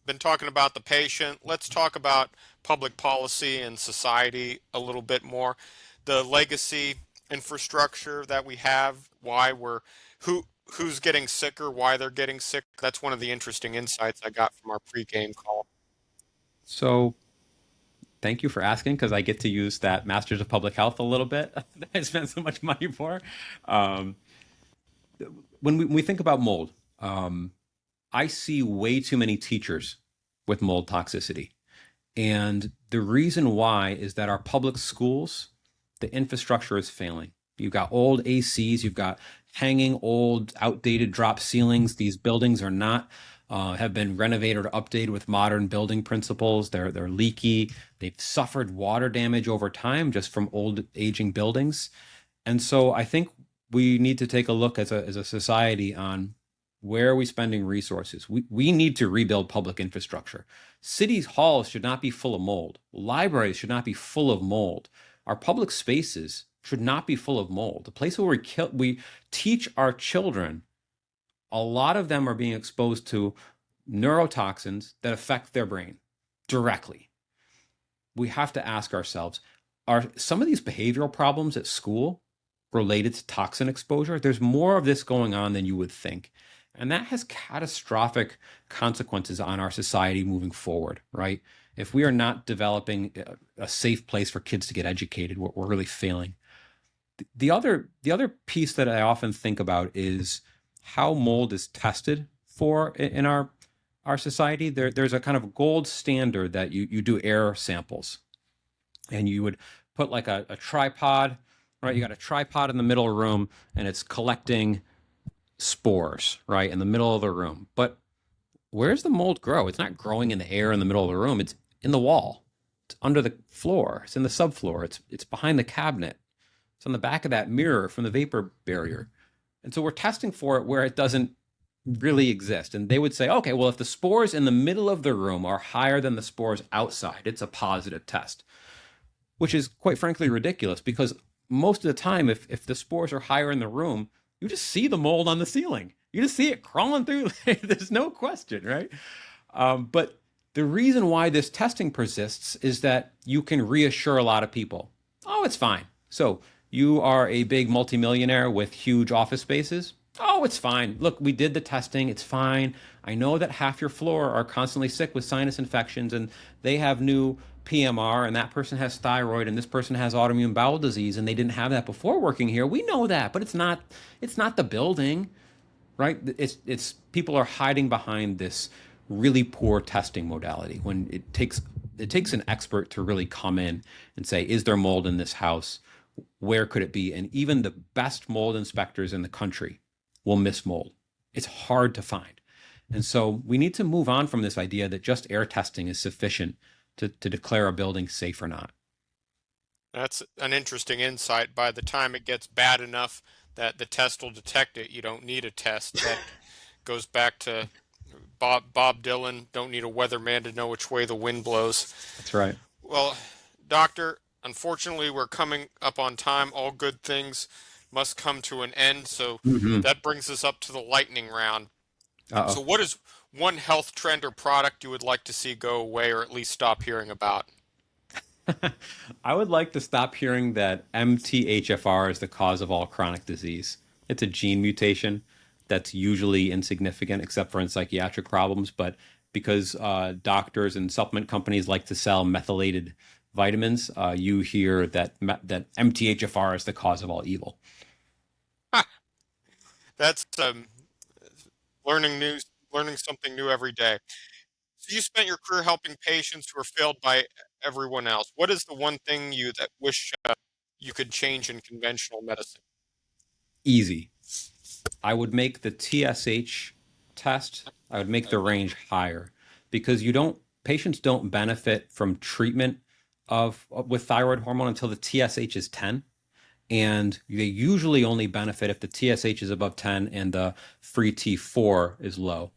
been talking about the patient. Let's talk about public policy and society a little bit more. The legacy infrastructure that we have, who's getting sicker, why they're getting sick. That's one of the interesting insights I got from our pre-game call. So thank you for asking, because I get to use that Masters of Public Health a little bit that I spent so much money for. When we think about mold, I see way too many teachers with mold toxicity. And the reason why is that our public schools, the infrastructure is failing. You've got old ACs, you've got hanging old outdated drop ceilings. These buildings are not have been renovated or updated with modern building principles. They're leaky. They've suffered water damage over time just from old aging buildings. And so I think we need to take a look as a society on where are we spending resources. We need to rebuild public infrastructure. Cities halls should not be full of mold. Libraries should not be full of mold. Our public spaces should not be full of mold. The place where we teach our children, a lot of them are being exposed to neurotoxins that affect their brain directly. We have to ask ourselves, are some of these behavioral problems at school related to toxin exposure. There's more of this going on than you would think. And that has catastrophic consequences on our society moving forward, right? If we are not developing a safe place for kids to get educated, we're really failing. The other piece that I often think about is how mold is tested for in our society. There's a kind of gold standard that you do air samples, and you would put like a tripod, right? You got a tripod in the middle of the room, and it's collecting spores, right, in the middle of the room. But where's the mold grow? It's not growing in the air in the middle of the room. It's in the wall. It's under the floor. It's in the subfloor. It's behind the cabinet. It's on the back of that mirror from the vapor barrier. And so we're testing for it where it doesn't really exist. And they would say, okay, well, if the spores in the middle of the room are higher than the spores outside, it's a positive test, which is quite frankly ridiculous because most of the time, if the spores are higher in the room, you just see the mold on the ceiling. You just see it crawling through. There's no question, right? But the reason why this testing persists is that you can reassure a lot of people. Oh, it's fine. So you are a big multimillionaire with huge office spaces. Oh, it's fine. Look, we did the testing. It's fine. I know that half your floor are constantly sick with sinus infections and they have new PMR and that person has thyroid and this person has autoimmune bowel disease and they didn't have that before working here. We know that, but it's not the building, right? It's people are hiding behind this really poor testing modality when it takes an expert to really come in and say, is there mold in this house? Where could it be? And even the best mold inspectors in the country will miss mold. It's hard to find. And so we need to move on from this idea that just air testing is sufficient to declare a building safe or not. That's an interesting insight. By the time it gets bad enough that the test will detect it, you don't need a test. That goes back to Bob Dylan, don't need a weatherman to know which way the wind blows. That's right. Well, doctor, unfortunately, we're coming up on time. All good things must come to an end. So Hmm. that brings us up to the lightning round. Uh-oh. So what is one health trend or product you would like to see go away or at least stop hearing about? I would like to stop hearing that MTHFR is the cause of all chronic disease. It's a gene mutation that's usually insignificant, except for in psychiatric problems. But because doctors and supplement companies like to sell methylated vitamins, you hear that MTHFR is the cause of all evil. That's learning news, learning something new every day. So you spent your career helping patients who are failed by everyone else. What is the one thing you that wish you could change in conventional medicine? Easy. I would make the TSH test, I would make the range higher because patients don't benefit from treatment with thyroid hormone until the TSH is 10. And they usually only benefit if the TSH is above 10 and the free T4 is low.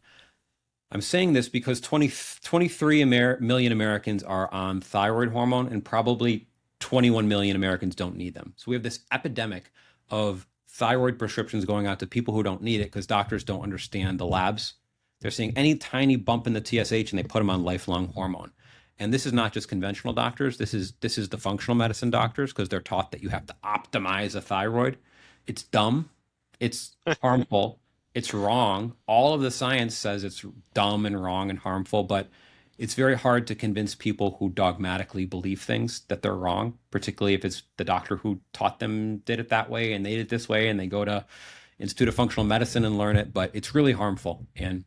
I'm saying this because 23 million Americans are on thyroid hormone and probably 21 million Americans don't need them. So we have this epidemic of thyroid prescriptions going out to people who don't need it because doctors don't understand the labs. They're seeing any tiny bump in the TSH and they put them on lifelong hormone. And this is not just conventional doctors. This is the functional medicine doctors because they're taught that you have to optimize a thyroid. It's dumb. It's harmful. It's wrong. All of the science says it's dumb and wrong and harmful, but it's very hard to convince people who dogmatically believe things that they're wrong, particularly if it's the doctor who taught them did it that way and they did it this way and they go to Institute of Functional Medicine and learn it, but it's really harmful. And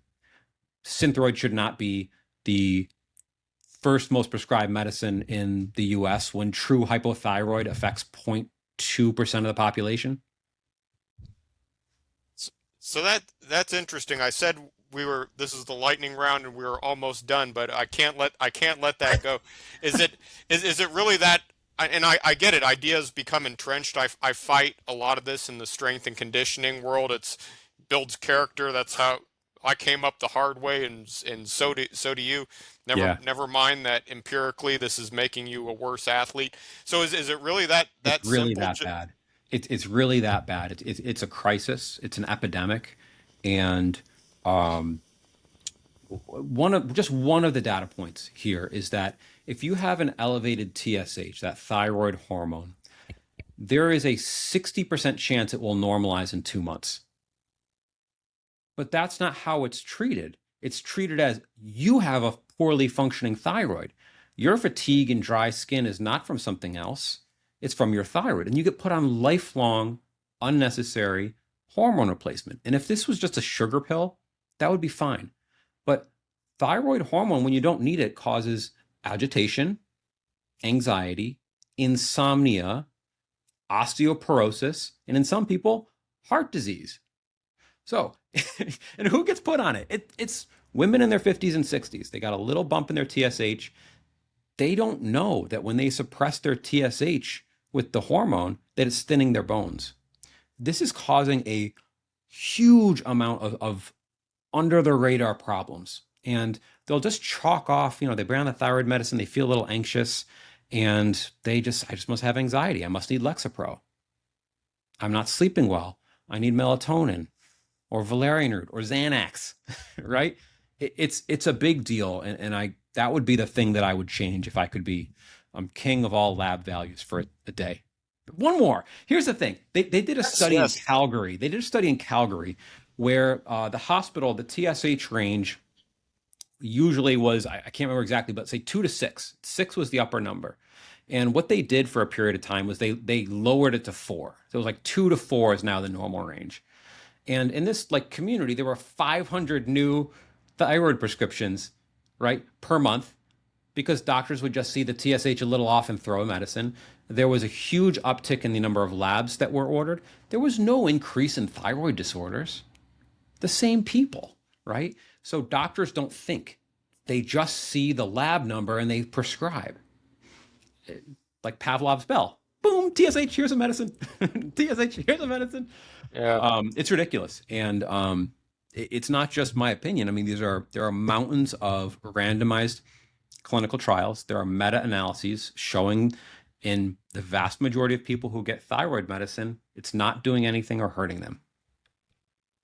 Synthroid should not be the first most prescribed medicine in the US when true hypothyroid affects 0.2% of the population. So that's interesting. I said this is the lightning round and we were almost done, but I can't let that go. Is it really that and I get it. Ideas become entrenched. I fight a lot of this in the strength and conditioning world. It's builds character. That's how I came up the hard way and so do you. Never Yeah, never mind that empirically this is making you a worse athlete. So is it really that it's that really simple? that bad. It's really that bad. It's a crisis. It's an epidemic. And um, one of the data points here is that if you have an elevated TSH, that thyroid hormone, there is a 60% chance it will normalize in 2 months. But that's not how it's treated. It's treated as you have a poorly functioning thyroid. Your fatigue and dry skin is not from something else, it's from your thyroid. And you get put on lifelong, unnecessary hormone replacement. And if this was just a sugar pill, that would be fine. But thyroid hormone, when you don't need it, causes agitation, anxiety, insomnia, osteoporosis, and in some people, heart disease. So, and who gets put on it? It's women in their 50s and 60s. They got a little bump in their TSH. They don't know that when they suppress their TSH with the hormone, that it's thinning their bones. This is causing a huge amount of under the radar problems. And they'll just chalk off, they bring on the thyroid medicine, they feel a little anxious, and I just must have anxiety. I must need Lexapro. I'm not sleeping well. I need melatonin or valerian root or Xanax, right? It's a big deal, and that would be the thing that I would change if I could be king of all lab values for a day. One more. Here's the thing. They did a study in Calgary. They did a study in Calgary where the hospital, the TSH range usually was, I can't remember exactly, but say 2 to 6. 6 was the upper number. And what they did for a period of time was they lowered it to 4. So it was like 2 to 4 is now the normal range. And in this community, there were 500 new thyroid prescriptions, right, per month, because doctors would just see the TSH a little off and throw a medicine. There was a huge uptick in the number of labs that were ordered. There was no increase in thyroid disorders. The same people, right? So doctors don't think. They just see the lab number and they prescribe. Like Pavlov's bell. Boom, TSH, here's a medicine. TSH, here's a medicine. Yeah. It's ridiculous. And it's not just my opinion. I mean, there are mountains of randomized clinical trials. There are meta-analyses showing in the vast majority of people who get thyroid medicine, it's not doing anything or hurting them.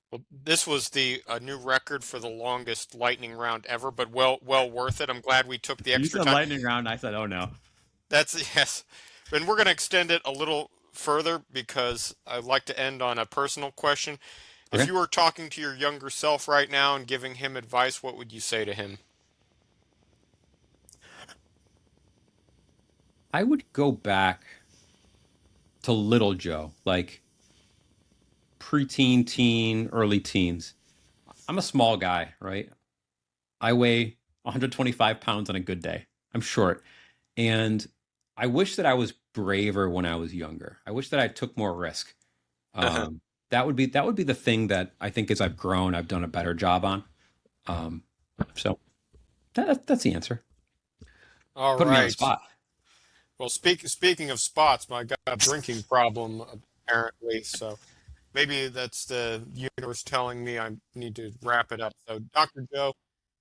Well, this was a new record for the longest lightning round ever, but well worth it. I'm glad we took the You extra said time. lightning round. I said, oh no. That's yes. And we're going to extend it a little further because I'd like to end on a personal question. If Okay. you were talking to your younger self right now and giving him advice, what would you say to him? I would go back to little Joe, like preteen, teen, early teens. I'm a small guy, right? I weigh 125 pounds on a good day. I'm short. And I wish that I was braver when I was younger. I wish that I took more risk. Um, that would be the thing that I think as I've grown, I've done a better job on. Um, so that's the answer. All Put me on the right. spot. Well, speaking of spots, I got a drinking problem apparently, so maybe that's the universe telling me I need to wrap it up. So, Dr. Joe,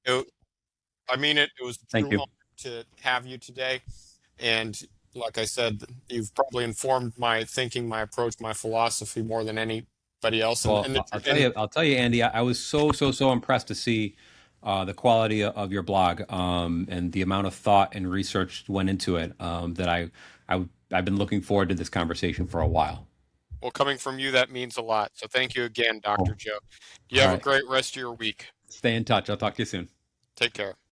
it, I mean it. It was a Thank true you. honor to have you today. And like I said, you've probably informed my thinking, my approach, my philosophy more than anybody else. Well, And I'll tell you, Andy, I was so impressed to see the quality of your blog and the amount of thought and research went into it that I've been looking forward to this conversation for a while. well, coming from you, that means a lot. So thank you again, Dr. Cool. Joe. You All have a right. great rest of your week. Stay in touch. I'll talk to you soon. Take care.